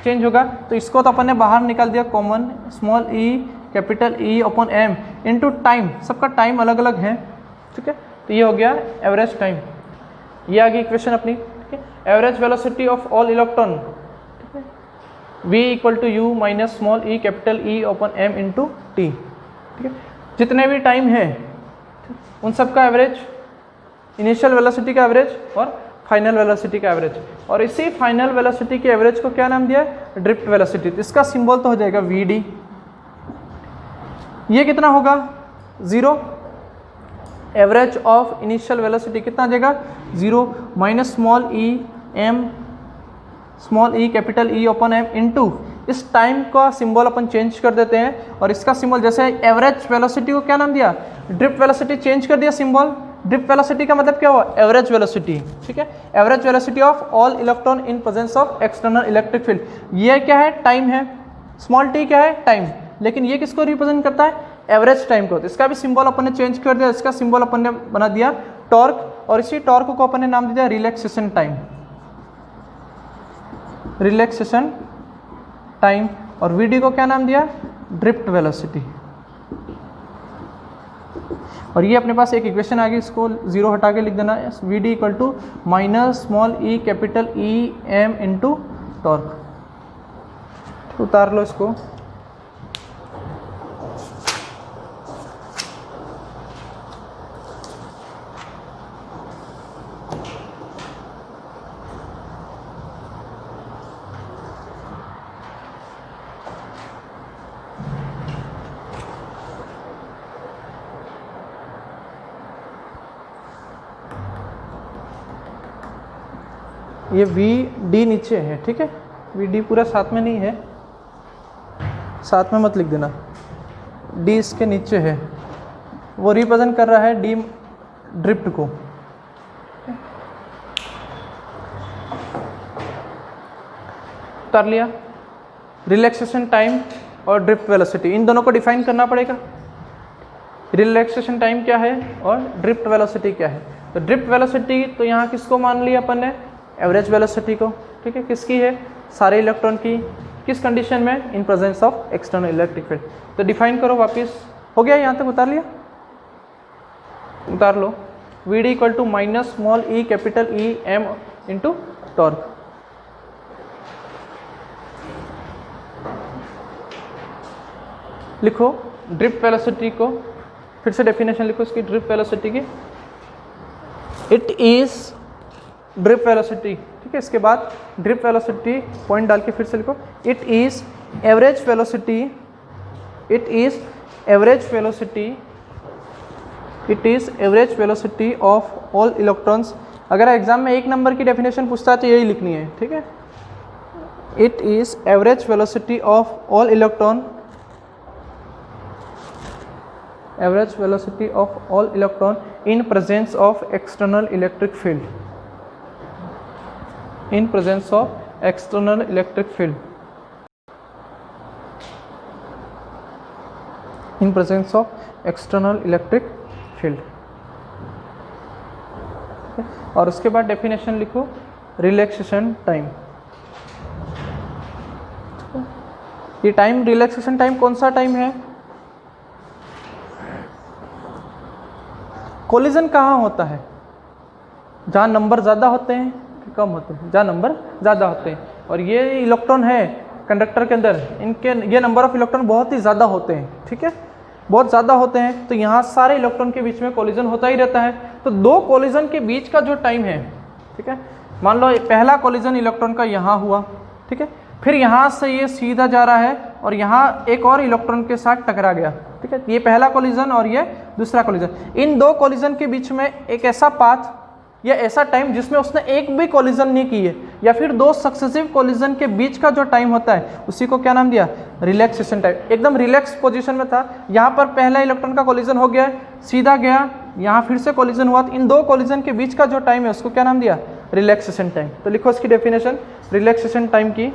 चेंज होगा। तो इसको तो अपन ने बाहर निकाल दिया कॉमन, स्मॉल ई capital E upon m into time, सबका टाइम अलग अलग है, ठीक है। तो ये हो गया एवरेज टाइम, ये आ गई इक्वेशन अपनी, ठीक है। Average velocity of all electron, ठीक है, v equal to u minus small E capital E upon M into t, ठीक है। जितने भी टाइम है उन सब का एवरेज, इनिशियल वेलोसिटी का एवरेज और फाइनल वेलोसिटी का एवरेज, और इसी फाइनल वेलोसिटी के एवरेज को क्या नाम दिया है, ड्रिफ्ट वेलोसिटी। तो इसका सिंबल तो हो जाएगा वी डी। ये कितना होगा, 0। एवरेज ऑफ इनिशियल वेलोसिटी कितना आ जाएगा, 0 minus small e m, small ई capital E upon m into, इस टाइम का सिंबल अपन चेंज कर देते हैं, और इसका सिंबल जैसे एवरेज वेलोसिटी को क्या नाम दिया, ड्रिफ्ट वेलोसिटी, चेंज कर दिया सिंबल। ड्रिफ्ट वेलोसिटी का मतलब क्या हुआ, एवरेज वेलोसिटी, ठीक है। Average velocity of all electron in presence of external electric field. ये क्या है, टाइम है, स्मॉल टी क्या है, टाइम, लेकिन ये किसको रिप्रेजेंट करता है, एवरेज टाइम को। तो इसका भी सिंबल अपन ने चेंज कर दिया, इसका सिंबल अपन ने बना दिया टॉर्क, और इसी टॉर्क को अपन ने नाम दिया रिलैक्सेशन टाइम, रिलैक्सेशन टाइम, और वीडी को क्या नाम दिया, ड्रिफ्ट वेलोसिटी। और ये अपने पास एक इक्वेशन आ गई, इसको 0 हटा के लिख देना है, v D equal to minus small E capital E M into torque. उतार लो इसको, ये वी डी नीचे है, ठीक है, वी डी पूरा साथ में नहीं है, साथ में मत लिख देना, डी इसके नीचे है, वो रिप्रेजेंट कर रहा है डी ड्रिफ्ट को। उतार लिया। रिलैक्सेशन टाइम और ड्रिफ्ट वेलोसिटी, इन दोनों को डिफाइन करना पड़ेगा। रिलैक्सेशन टाइम क्या है और ड्रिफ्ट वेलोसिटी क्या है। तो ड्रिफ्ट वेलोसिटी तो यहाँ किसको मान लिया अपन ने, एवरेज वेलोसिटी को, ठीक है, किसकी है, सारे इलेक्ट्रॉन की, किस कंडीशन में, in presence of external electric field. तो डिफाइन करो वापस, हो गया यहाँ तक, उतार लिया, उतार लो। V D equal to minus small E capital E M into torque. लिखो ड्रिफ्ट वेलोसिटी को, फिर से डेफिनेशन लिखो इसकी, ड्रिफ्ट वेलोसिटी की, इट इज ड्रिफ्ट वेलोसिटी, ठीक है। इसके बाद ड्रिफ्ट वेलोसिटी पॉइंट डाल के फिर से लिखो, it is average velocity, it is average velocity, it is average velocity of all electrons. अगर एग्जाम में 1 नंबर की डेफिनेशन पूछता है तो यही लिखनी है, ठीक है। It is average velocity of all electron, average velocity of all electron in presence of external electric field, in presence of external electric field, in presence of external electric field। और उसके बाद डेफिनेशन लिखो relaxation time. ये time, relaxation time कौन सा time है, collision कहाँ होता है, जहाँ नंबर ज़्यादा होते हैं कम होते हैं, जहाँ नंबर ज़्यादा होते हैं। और ये इलेक्ट्रॉन है कंडक्टर के अंदर, इनके ये नंबर ऑफ इलेक्ट्रॉन बहुत ही ज़्यादा होते हैं, ठीक है, बहुत ज़्यादा होते हैं। तो यहाँ सारे इलेक्ट्रॉन के बीच में कोलिजन होता ही रहता है। तो 2 कोलिजन के बीच का जो टाइम है, ठीक है, मान लो पहला कोलिजन इलेक्ट्रॉन का यहाँ हुआ, ठीक है, फिर यहाँ से ये सीधा जा रहा है और यहाँ एक और इलेक्ट्रॉन के साथ टकरा गया, ठीक है, ये पहला कोलिजन और ये दूसरा कोलिजन। इन 2 कोलिजन के बीच में एक ऐसा पाथ या ऐसा टाइम जिसमें उसने एक भी कोलिजन नहीं की है, या फिर 2 सक्सेसिव कोलिजन के बीच का जो टाइम होता है उसी को क्या नाम दिया, रिलैक्सेशन टाइम। एकदम रिलैक्स पोजीशन में था, यहाँ पर पहला इलेक्ट्रॉन का कोलिजन हो गया, सीधा गया, यहाँ फिर से कोलिजन हुआ, तो इन 2 कोलिजन के बीच का जो टाइम है उसको क्या नाम दिया, रिलैक्सेशन टाइम। तो लिखो इसकी डेफिनेशन रिलैक्सेशन टाइम की,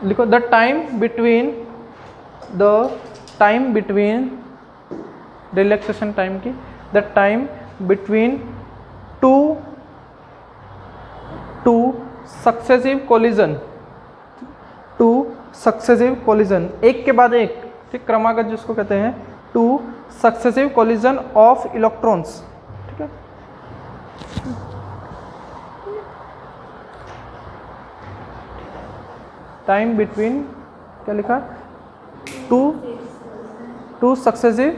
लिखो the time between the time between, relaxation time की, the time between two successive collision, two successive collision, एक के बाद एक, ठीक, क्रमागत जिसको कहते हैं, two successive collision of electrons, ठीक है। टाइम बिटवीन, क्या लिखा, two successive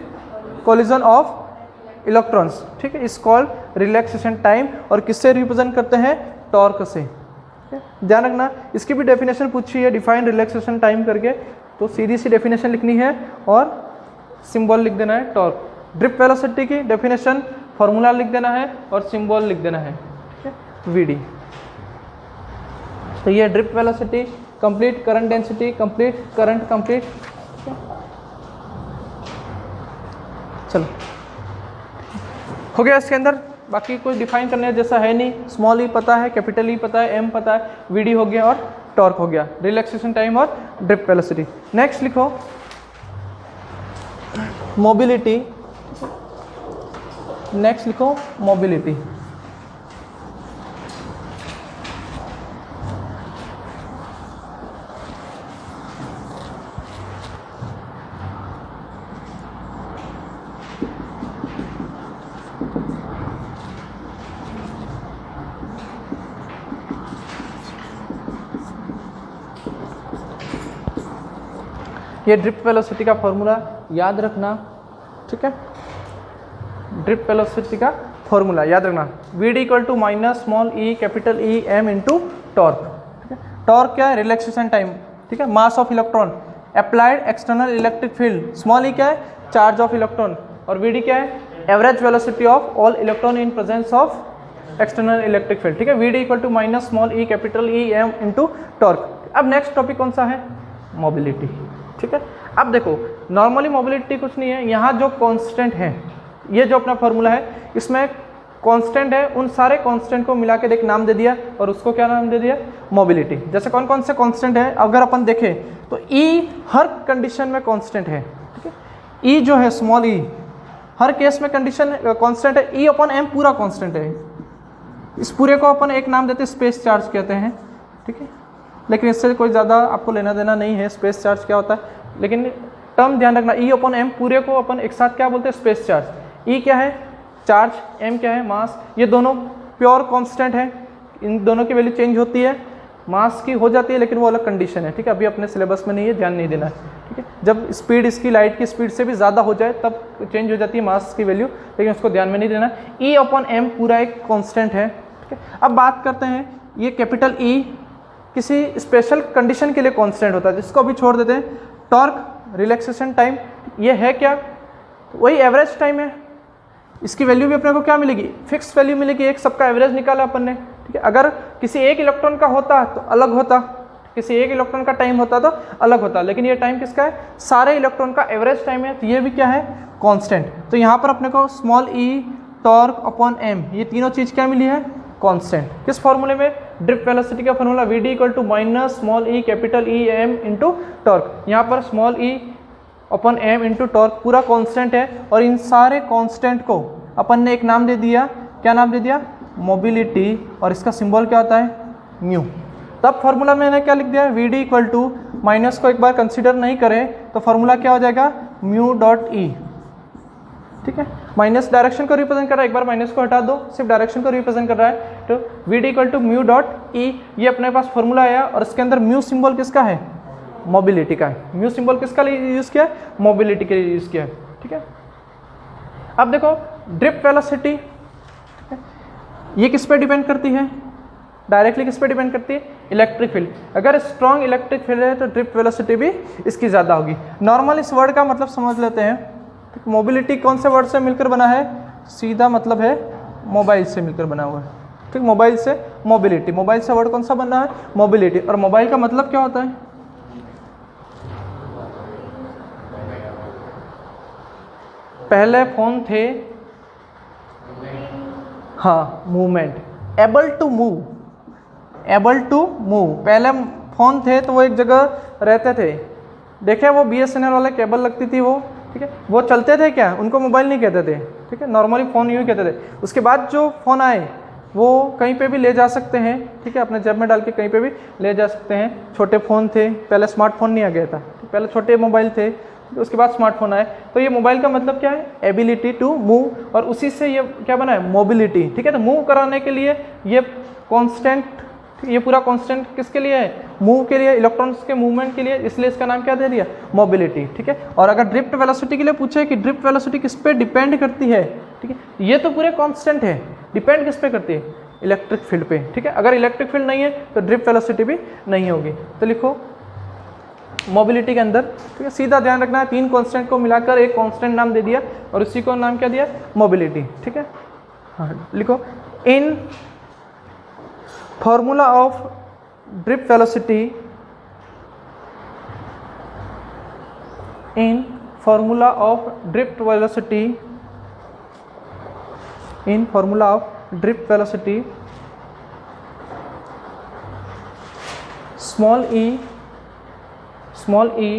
collision of electrons, ठीक है, इस कॉल्ड रिलैक्सेशन टाइम। और किससे रिप्रेजेंट करते हैं, टॉर्क से, ध्यान रखना। इसकी भी डेफिनेशन पूछी है, डिफाइन रिलैक्सेशन टाइम करके, तो सीधी सी डेफिनेशन लिखनी है और सिंबल लिख देना है टॉर्क। ड्रिप वेलोसिटी की डेफिनेशन, फॉर्मूला लिख देना है और सिंबल लिख देना है, ठीक है, वीडी। तो ये drip velocity, complete current density, complete current, complete, चलो हो गया इसके अंदर। बाकी कुछ डिफाइन करने जैसा है नहीं, स्मॉल ई पता है, कैपिटल ई पता है, एम पता है, वीडी हो गया और टॉर्क हो गया, रिलैक्सेशन टाइम और ड्रिप वेलोसिटी। नेक्स्ट लिखो मोबिलिटी, नेक्स्ट लिखो मोबिलिटी। ये ड्रिप वेलोसिटी का फॉर्मूला याद रखना, ठीक है, ड्रिप वेलोसिटी का फॉर्मूला याद रखना, VD equal to minus small E capital E M into torque, ठीक है। टॉर्क क्या है, रिलैक्सेशन टाइम, ठीक है, mass of electron, applied external electric field, small E क्या है, चार्ज ऑफ इलेक्ट्रॉन, और वीडी क्या है, average velocity of all electron in presence of external electric field, ठीक है। VD equal to minus small E capital E M into torque. अब next topic कौन सा है, मोबिलिटी, ठीक है। अब देखो नॉर्मली मोबिलिटी कुछ नहीं है, यहाँ जो कांस्टेंट है, ये जो अपना फॉर्मूला है, इसमें कांस्टेंट है, उन सारे कांस्टेंट को मिला के एक नाम दे दिया और उसको क्या नाम दे दिया, मोबिलिटी। जैसे कौन कौन से कांस्टेंट है, अगर अपन देखें तो ई हर कंडीशन में कांस्टेंट है, ठीक है। ई जो है स्मॉल ई हर केस में कंडीशन कांस्टेंट है, ई अपॉन एम पूरा कांस्टेंट है। इस पूरे को अपन एक नाम देते हैं स्पेस चार्ज कहते हैं, ठीक है, लेकिन इससे कोई ज़्यादा आपको लेना देना नहीं है स्पेस चार्ज क्या होता है, लेकिन टर्म ध्यान रखना, ई अपॉन एम पूरे को अपन एक साथ क्या बोलते हैं, स्पेस चार्ज। ई क्या है, चार्ज, एम क्या है, मास, ये दोनों प्योर कांस्टेंट है, इन दोनों की वैल्यू चेंज होती है, मास की हो जाती है लेकिन वो अलग कंडीशन है, ठीक है, अभी अपने सिलेबस में नहीं है, ध्यान नहीं देना है, ठीक है। जब स्पीड इसकी लाइट की स्पीड से भी ज़्यादा हो जाए तब चेंज हो जाती है मास की वैल्यू, लेकिन उसको ध्यान में नहीं देना। ई अपॉन एम पूरा एक कॉन्स्टेंट है, ठीक है। अब बात करते हैं, ये कैपिटल ई किसी स्पेशल कंडीशन के लिए कांस्टेंट होता है, जिसको अभी छोड़ देते हैं। टॉर्क, रिलैक्सेशन टाइम, ये है क्या, वही एवरेज टाइम है, इसकी वैल्यू भी अपने को क्या मिलेगी, फिक्स वैल्यू मिलेगी, एक सबका एवरेज निकाला अपन ने, ठीक है। अगर किसी एक इलेक्ट्रॉन का होता तो अलग होता, किसी एक इलेक्ट्रॉन का टाइम होता तो अलग होता, लेकिन ये टाइम किसका है, सारे इलेक्ट्रॉन का एवरेज टाइम है, तो ये भी क्या है, कांस्टेंट। तो यहाँ पर अपने को स्मॉल ई, टॉर्क अपॉन एम, ये तीनों चीज़ क्या मिली है, कांस्टेंट। किस फॉर्मूले में, ड्रिप वेलोसिटी का formula, v d equal to minus small E capital E M into torque. यहाँ पर small e upon M into torque पूरा कांस्टेंट है, और इन सारे कांस्टेंट को अपन ने एक नाम दे दिया, क्या नाम दे दिया, मोबिलिटी, और इसका सिंबल क्या होता है, म्यू। तब फॉर्मूला में मैंने क्या लिख दिया, वीडी इक्वल टू, माइनस को एक बार कंसीडर नहीं करें तो फॉर्मूला क्या हो जाएगा, म्यू डॉट ई, ठीक है। माइनस डायरेक्शन को रिप्रेजेंट कर रहा है, एक बार माइनस को हटा दो, सिर्फ डायरेक्शन को रिप्रेजेंट कर रहा है, तो v d equal to mu dot e, ये अपने पास फॉर्मूला आया, और इसके अंदर म्यू सिंबल किसका है, मोबिलिटी का है। म्यू सिंबल किसका लिए यूज़ किया है, मोबिलिटी के लिए यूज़ किया है, ठीक है। अब देखो ड्रिप वेलोसिटी, ये किस पे डिपेंड करती है, डायरेक्टली किस पे डिपेंड करती है, इलेक्ट्रिक फील्ड। अगर स्ट्रॉन्ग इलेक्ट्रिक फील्ड है तो ड्रिप वेलोसिटी भी इसकी ज़्यादा होगी। नॉर्मल इस वर्ड का मतलब समझ लेते हैं, मोबिलिटी कौन से वर्ड से मिलकर बना है, सीधा मतलब है मोबाइल से मिलकर बना हुआ है, ठीक, मोबाइल से मोबिलिटी, मोबाइल से वर्ड कौन सा बना है, मोबिलिटी। और मोबाइल का मतलब क्या होता है, पहले फोन थे, हाँ, movement, able to move, able to move, पहले फोन थे तो वो एक जगह रहते थे, देखे वो BSNL वाले केबल लगती थी वो, ठीक है, वो चलते थे क्या, उनको मोबाइल नहीं कहते थे, ठीक है, नॉर्मली फ़ोन यूँ ही कहते थे। उसके बाद जो फ़ोन आए वो कहीं पे भी ले जा सकते हैं, ठीक है, अपने जेब में डाल के कहीं पे भी ले जा सकते हैं। छोटे फ़ोन थे, पहले स्मार्टफोन नहीं आ गया था, पहले छोटे मोबाइल थे, उसके बाद स्मार्टफोन आए। तो ये मोबाइल का मतलब क्या है, एबिलिटी टू मूव, और उसी से ये क्या बना है, मोबिलिटी, ठीक है। तो मूव कराने के लिए ये कांस्टेंट, ये पूरा कांस्टेंट किसके लिए है, मूव के लिए, इलेक्ट्रॉन्स के मूवमेंट के लिए, इसलिए इसका नाम क्या दे दिया, मोबिलिटी, ठीक है। और अगर ड्रिफ्ट वेलोसिटी के लिए पूछे कि ड्रिफ्ट वेलोसिटी किस पे डिपेंड करती है, ठीक है, ये तो पूरे कांस्टेंट है, डिपेंड किस पे करती है, इलेक्ट्रिक फील्ड पे, ठीक है। अगर इलेक्ट्रिक फील्ड नहीं है तो ड्रिफ्ट वेलोसिटी भी नहीं होगी। तो लिखो मोबिलिटी के अंदर, ठीक है, सीधा ध्यान रखना है, 3 कांस्टेंट को मिलाकर एक कांस्टेंट नाम दे दिया और इसी को नाम क्या दिया, मोबिलिटी, ठीक है। हाँ लिखो, in formula of drift velocity, in formula of drift velocity, in formula of drift velocity, small e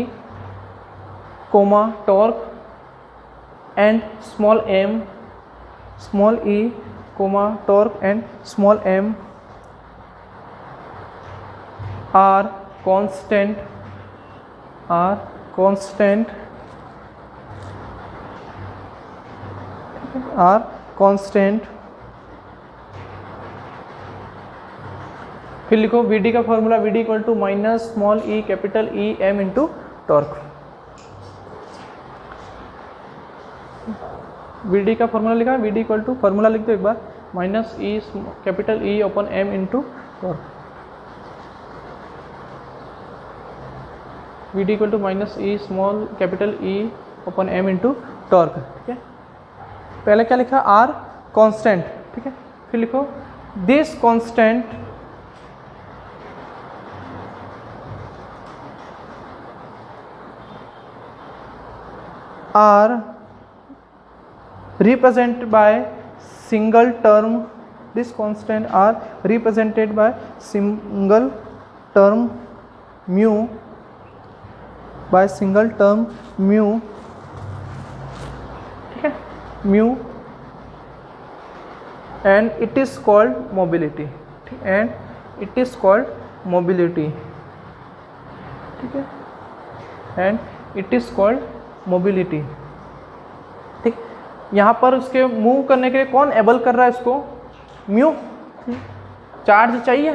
comma torque and small m, small e comma torque and small m are constant, फिर लिखो Vd का formula, Vd equal to minus small E capital E M into torque. Vd का formula लिखा है, Vd equal to, formula लिख दो एक बार, minus E capital E upon M into torque. Vd equal to minus E small capital E upon M into torque, ठीक है। पहले क्या लिखा, आर कांस्टेंट, ठीक है। फिर लिखो this constant are represented by single term, this constant are represented by single term mu, by single term mu, ठीक है, mu, and it is called mobility, and it is called mobility, ठीक है, and it is called mobility, ठीक। यहाँ पर उसके move करने के लिए कौन एबल कर रहा है इसको, म्यू, चार्ज चाहिए,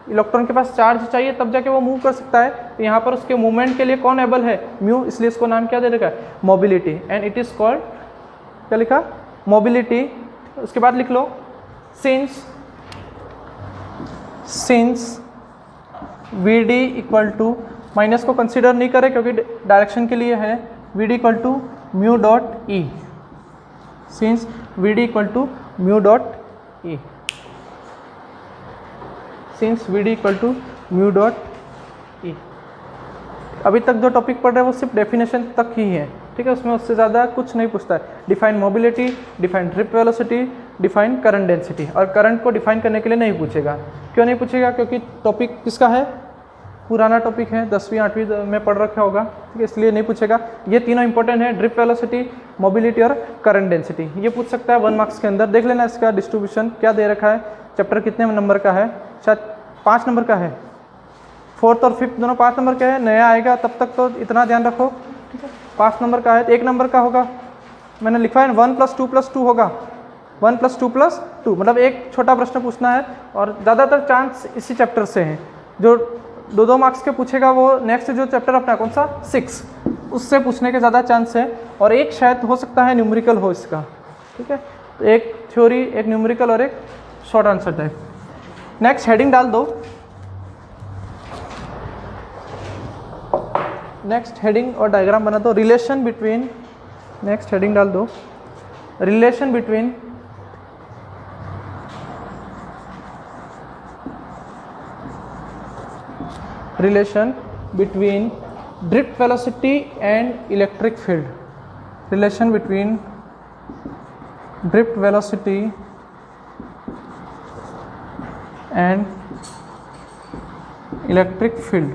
इलेक्ट्रॉन के पास चार्ज चाहिए तब जाके वो मूव कर सकता है। तो यहाँ पर उसके मूवमेंट के लिए कौन एबल है, म्यू, इसलिए इसको नाम क्या दे रखा है, mobility, and it is called, क्या लिखा, मोबिलिटी। उसके बाद लिख लो since Vd equal to, minus को कंसिडर नहीं करें क्योंकि डायरेक्शन के लिए है, Vd equal to mu dot E, since Vd equal to mu dot E, since Vd equal to mu dot E. अभी तक जो टॉपिक पढ़ रहे हैं वो सिर्फ डेफिनेशन तक ही है, ठीक है, उसमें उससे ज़्यादा कुछ नहीं पूछता है। Define mobility, define drift velocity, define current density, और करंट को डिफाइन करने के लिए नहीं पूछेगा। क्यों नहीं पूछेगा, क्योंकि टॉपिक किसका है, पुराना टॉपिक है, 10वीं 8वीं में पढ़ रखा होगा, ठीक है, इसलिए नहीं पूछेगा। ये तीनों इंपॉर्टेंट है, ड्रिफ्ट वेलोसिटी, मोबिलिटी और करंट डेंसिटी। ये पूछ सकता है 1 मार्क्स के अंदर। देख लेना इसका डिस्ट्रीब्यूशन क्या दे रखा है, चैप्टर कितने नंबर का है, शायद 5 नंबर का है, 4th और 5th दोनों 5 नंबर के हैं, नया आएगा तब तक तो इतना ध्यान रखो, ठीक है। 5 नंबर का है, 1 नंबर का होगा, मैंने लिखा है 1 + 2 + 2 होगा, 1 + 2 + 2, मतलब एक छोटा प्रश्न पूछना है, और ज़्यादातर चांस इसी चैप्टर से हैं। जो 2-2 मार्क्स के पूछेगा वो नेक्स्ट जो चैप्टर अपना कौन सा 6, उससे पूछने के ज़्यादा चांस है, और एक शायद हो सकता है न्यूमेरिकल हो इसका, ठीक है। तो एक थ्योरी, एक न्यूमेरिकल और एक short answer type. Next heading डाल दो, नेक्स्ट हेडिंग और डायग्राम बना दो, रिलेशन बिटवीन, नेक्स्ट हेडिंग डाल दो, relation between relation between drift velocity and electric field, relation between drift velocity and electric field,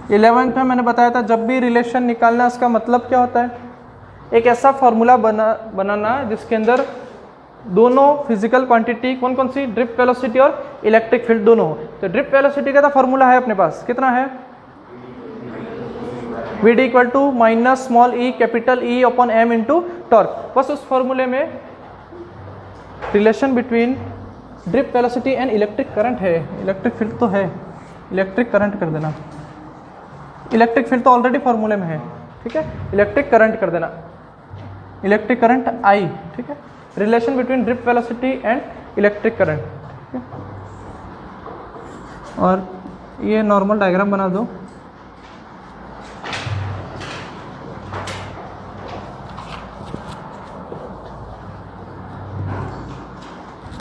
11th में मैंने बताया था जब भी रिलेशन निकालना है उसका मतलब क्या होता है, एक ऐसा फॉर्मूला बनाना जिसके अंदर दोनों फिजिकल क्वांटिटी कौन कौन सी, ड्रिफ्ट वेलोसिटी और इलेक्ट्रिक फील्ड दोनों हो। तो ड्रिफ्ट वेलोसिटी का तो फॉर्मूला है अपने पास, कितना है, Vd equal to minus small E capital E upon M into torque. बस उस फॉर्मूले में relation between drift velocity and electric current है, इलेक्ट्रिक फील्ड तो है, इलेक्ट्रिक करंट कर देना, इलेक्ट्रिक फील्ड तो ऑलरेडी फॉर्मूले में है, ठीक है, इलेक्ट्रिक करंट कर देना, इलेक्ट्रिक करंट आई, ठीक है, relation between drift velocity and electric current, ठीक है। और ये नॉर्मल डायग्राम बना दो,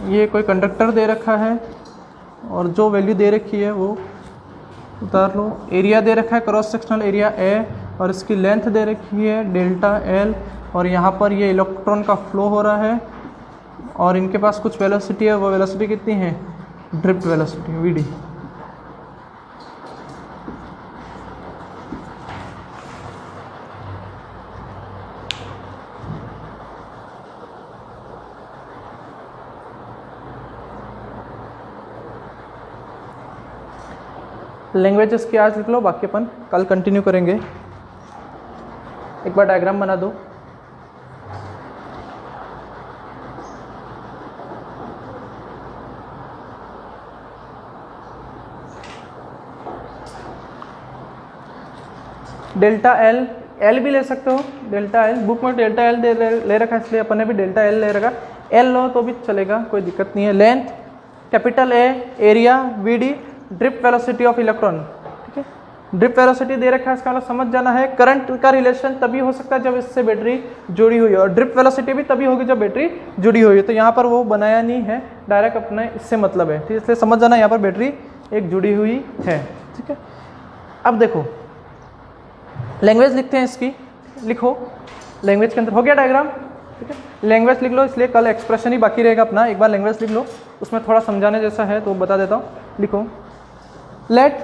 ये कोई कंडक्टर दे रखा है और जो वैल्यू दे रखी है वो उतार लो, एरिया दे रखा है क्रॉस सेक्शनल एरिया ए और इसकी लेंथ दे रखी है डेल्टा एल, और यहाँ पर ये इलेक्ट्रॉन का फ्लो हो रहा है और इनके पास कुछ वेलोसिटी है, वो वेलोसिटी कितनी है, ड्रिफ्ट वेलोसिटी वीडी। लैंग्वेजेस की आज लिख लो, बाकी अपन कल कंटिन्यू करेंगे। एक बार डायग्राम बना दो, डेल्टा एल, एल भी ले सकते हो, डेल्टा एल बुक में डेल्टा एल ले रखा है इसलिए अपन ने भी डेल्टा एल ले रखा, एल लो तो भी चलेगा, कोई दिक्कत नहीं है। Length capital A, area v d, drift velocity of electron, ठीक है, ड्रिफ्ट वेलोसिटी दे रखा है, इसका मतलब समझ जाना है करंट का रिलेशन तभी हो सकता है जब इससे बैटरी जुड़ी हुई है, और ड्रिफ्ट वेलोसिटी भी तभी होगी जब बैटरी जुड़ी हुई है। तो यहाँ पर वो बनाया नहीं है, डायरेक्ट अपने इससे मतलब है, ठीक है, इसलिए समझ जाना यहाँ पर बैटरी एक जुड़ी हुई है, ठीक है। अब देखो लैंग्वेज लिखते हैं इसकी, लिखो लैंग्वेज के अंदर, हो गया डायग्राम, ठीक है, लैंग्वेज लिख लो, इसलिए कल एक्सप्रेशन ही बाकी रहेगा अपना, एक बार लैंग्वेज लिख लो, उसमें थोड़ा समझाने जैसा है तो बता देता हूँ, लिखो let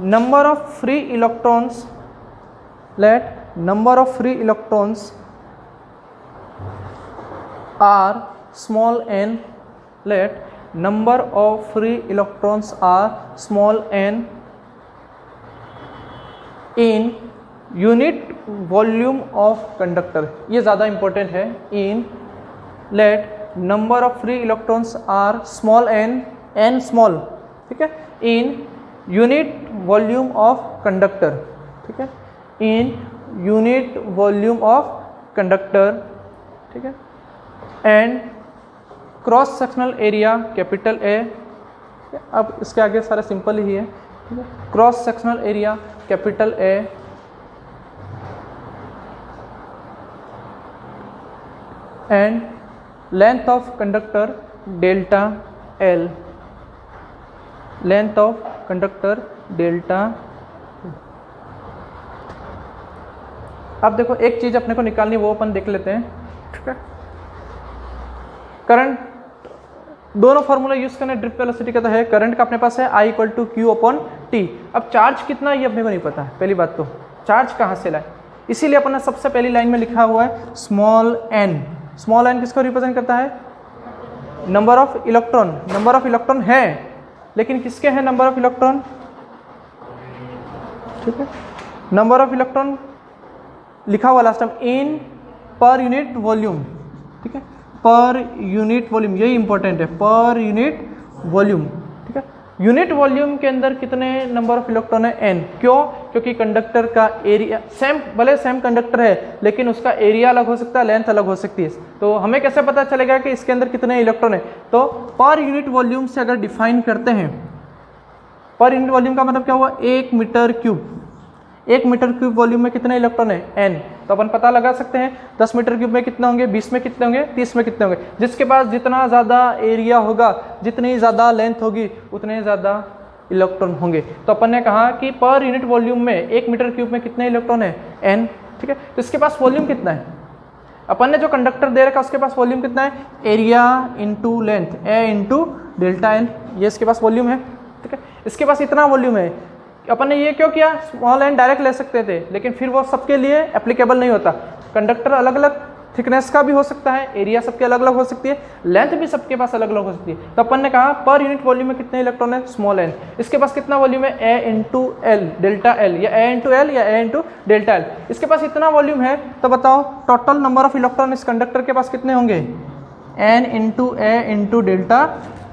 number of free electrons, let number of free electrons are small n, let number of free electrons are small n in unit volume of conductor, ये ज़्यादा important है, in let number of free electrons are small n, n small, ठीक है, in unit volume of conductor, ठीक है, in unit volume of conductor, ठीक है, and cross sectional area capital A, अब इसके आगे सारा सिंपल ही है, ठीक है, cross sectional area capital A and length of conductor delta L, length of conductor delta. अब देखो एक चीज अपने को निकालनी, वो अपन देख लेते हैं, ठीक है, करंट, दोनों फॉर्मूला यूज करने, ड्रिफ्ट वेलोसिटी का तो है, करंट का अपने पास है I equal to Q upon T. अब चार्ज कितना ये अपने को नहीं पता है, पहली बात तो चार्ज कहाँ से लाए, इसीलिए अपन ने सबसे पहली लाइन में लिखा हुआ है स्मॉल एन। स्मॉल एन किसको रिप्रेजेंट करता है, number of electron, number of electron है, लेकिन किसके हैं नंबर ऑफ इलेक्ट्रॉन, ठीक है, नंबर ऑफ इलेक्ट्रॉन लिखा हुआ last time in per unit volume, ठीक है, पर यूनिट वॉल्यूम, यही इंपॉर्टेंट है, पर यूनिट वॉल्यूम, ठीक है, यूनिट वॉल्यूम के अंदर कितने नंबर ऑफ इलेक्ट्रॉन है, एन। क्यों, क्योंकि कंडक्टर का एरिया सेम, भले सेम कंडक्टर है लेकिन उसका एरिया अलग हो सकता है, लेंथ अलग हो सकती है, तो हमें कैसे पता चलेगा कि इसके अंदर कितने इलेक्ट्रॉन है, तो पर यूनिट वॉल्यूम से अगर डिफाइन करते हैं, पर यूनिट वॉल्यूम का मतलब क्या हुआ, 1 metre cube, 1 metre cube volume में कितने इलेक्ट्रॉन है, एन। तो अपन पता लगा सकते हैं 10 मीटर क्यूब में कितने होंगे, 20 में कितने होंगे, 30 में कितने होंगे, जिसके पास जितना ज़्यादा एरिया होगा, जितनी ज़्यादा लेंथ होगी, उतने ज़्यादा इलेक्ट्रॉन होंगे। तो अपन ने कहा कि पर यूनिट वॉल्यूम में 1 मीटर क्यूब में कितने इलेक्ट्रॉन है, एन, ठीक है। तो इसके पास वॉल्यूम कितना है, अपन ने जो कंडक्टर दे रखा उसके पास वॉल्यूम कितना है, एरिया इंटू लेंथ, ए इंटू डेल्टा एन, ये इसके पास वॉल्यूम है, ठीक है। इसके पास इतना वॉल्यूम है, अपन ने ये क्यों किया, स्मॉल एन डायरेक्ट ले सकते थे, लेकिन फिर वो सबके लिए एप्लीकेबल नहीं होता। कंडक्टर अलग अलग थिकनेस का भी हो सकता है, एरिया सबके अलग अलग हो सकती है, लेंथ भी सबके पास अलग अलग हो सकती है। तो अपन ने कहा पर यूनिट वॉल्यूम में कितने इलेक्ट्रॉन है, स्मॉल एन। इसके पास कितना वॉल्यूम है, ए इंटू एल डेल्टा एल, या ए इंटू एल या ए इंटू डेल्टा एल। इसके पास इतना वॉल्यूम है, तो बताओ टोटल नंबर ऑफ इलेक्ट्रॉन इस कंडक्टर के पास कितने होंगे, एन इंटू ए इंटू डेल्टा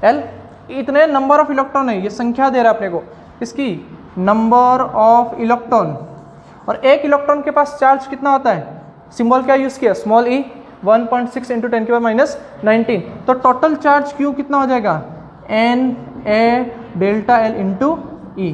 एल। इतने नंबर ऑफ इलेक्ट्रॉन है, ये संख्या दे रहा है अपने को इसकी, नंबर ऑफ इलेक्ट्रॉन। और एक इलेक्ट्रॉन के पास चार्ज कितना होता है, सिंबल क्या यूज किया, स्मॉल ई, 1.6 इंटू 10⁻⁻19। तो टोटल चार्ज क्यू कितना हो जाएगा, N A delta L into E.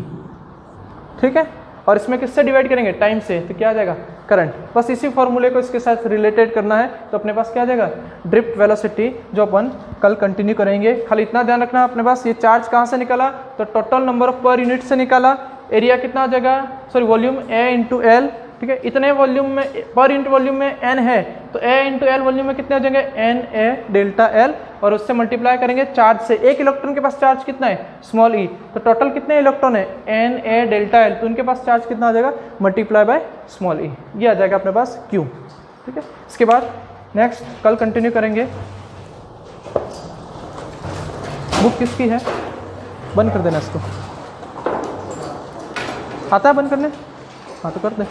ठीक है, और इसमें किससे डिवाइड करेंगे, टाइम से, तो क्या आ जाएगा, करंट। बस इसी फॉर्मूले को इसके साथ रिलेटेड करना है, तो अपने पास क्या आ जाएगा, ड्रिफ्ट वेलोसिटी, जो अपन कल कंटिन्यू करेंगे। खाली इतना ध्यान रखना, अपने पास ये चार्ज कहाँ से निकाला, तो total number of per unit से निकाला। एरिया कितना हो जाएगा, सॉरी वॉल्यूम ए इंटू एल। ठीक है, इतने वॉल्यूम में, पर यूनिट वॉल्यूम में एन है, तो ए इंटू एल वॉल्यूम में कितने हो जाएंगे, एन ए डेल्टा एल, और उससे मल्टीप्लाई करेंगे चार्ज से। एक इलेक्ट्रॉन के पास चार्ज कितना है, स्मॉल ई, तो टोटल कितने इलेक्ट्रॉन है, एन ए डेल्टा एल, तो उनके पास चार्ज कितना आ जाएगा, मल्टीप्लाई बाय स्मॉल ई, ये आ जाएगा अपने पास क्यू। ठीक है, इसके बाद नेक्स्ट कल कंटिन्यू करेंगे। बुक किसकी है, बंद कर देना इसको, आता है बंद करने, हाँ तो कर दे।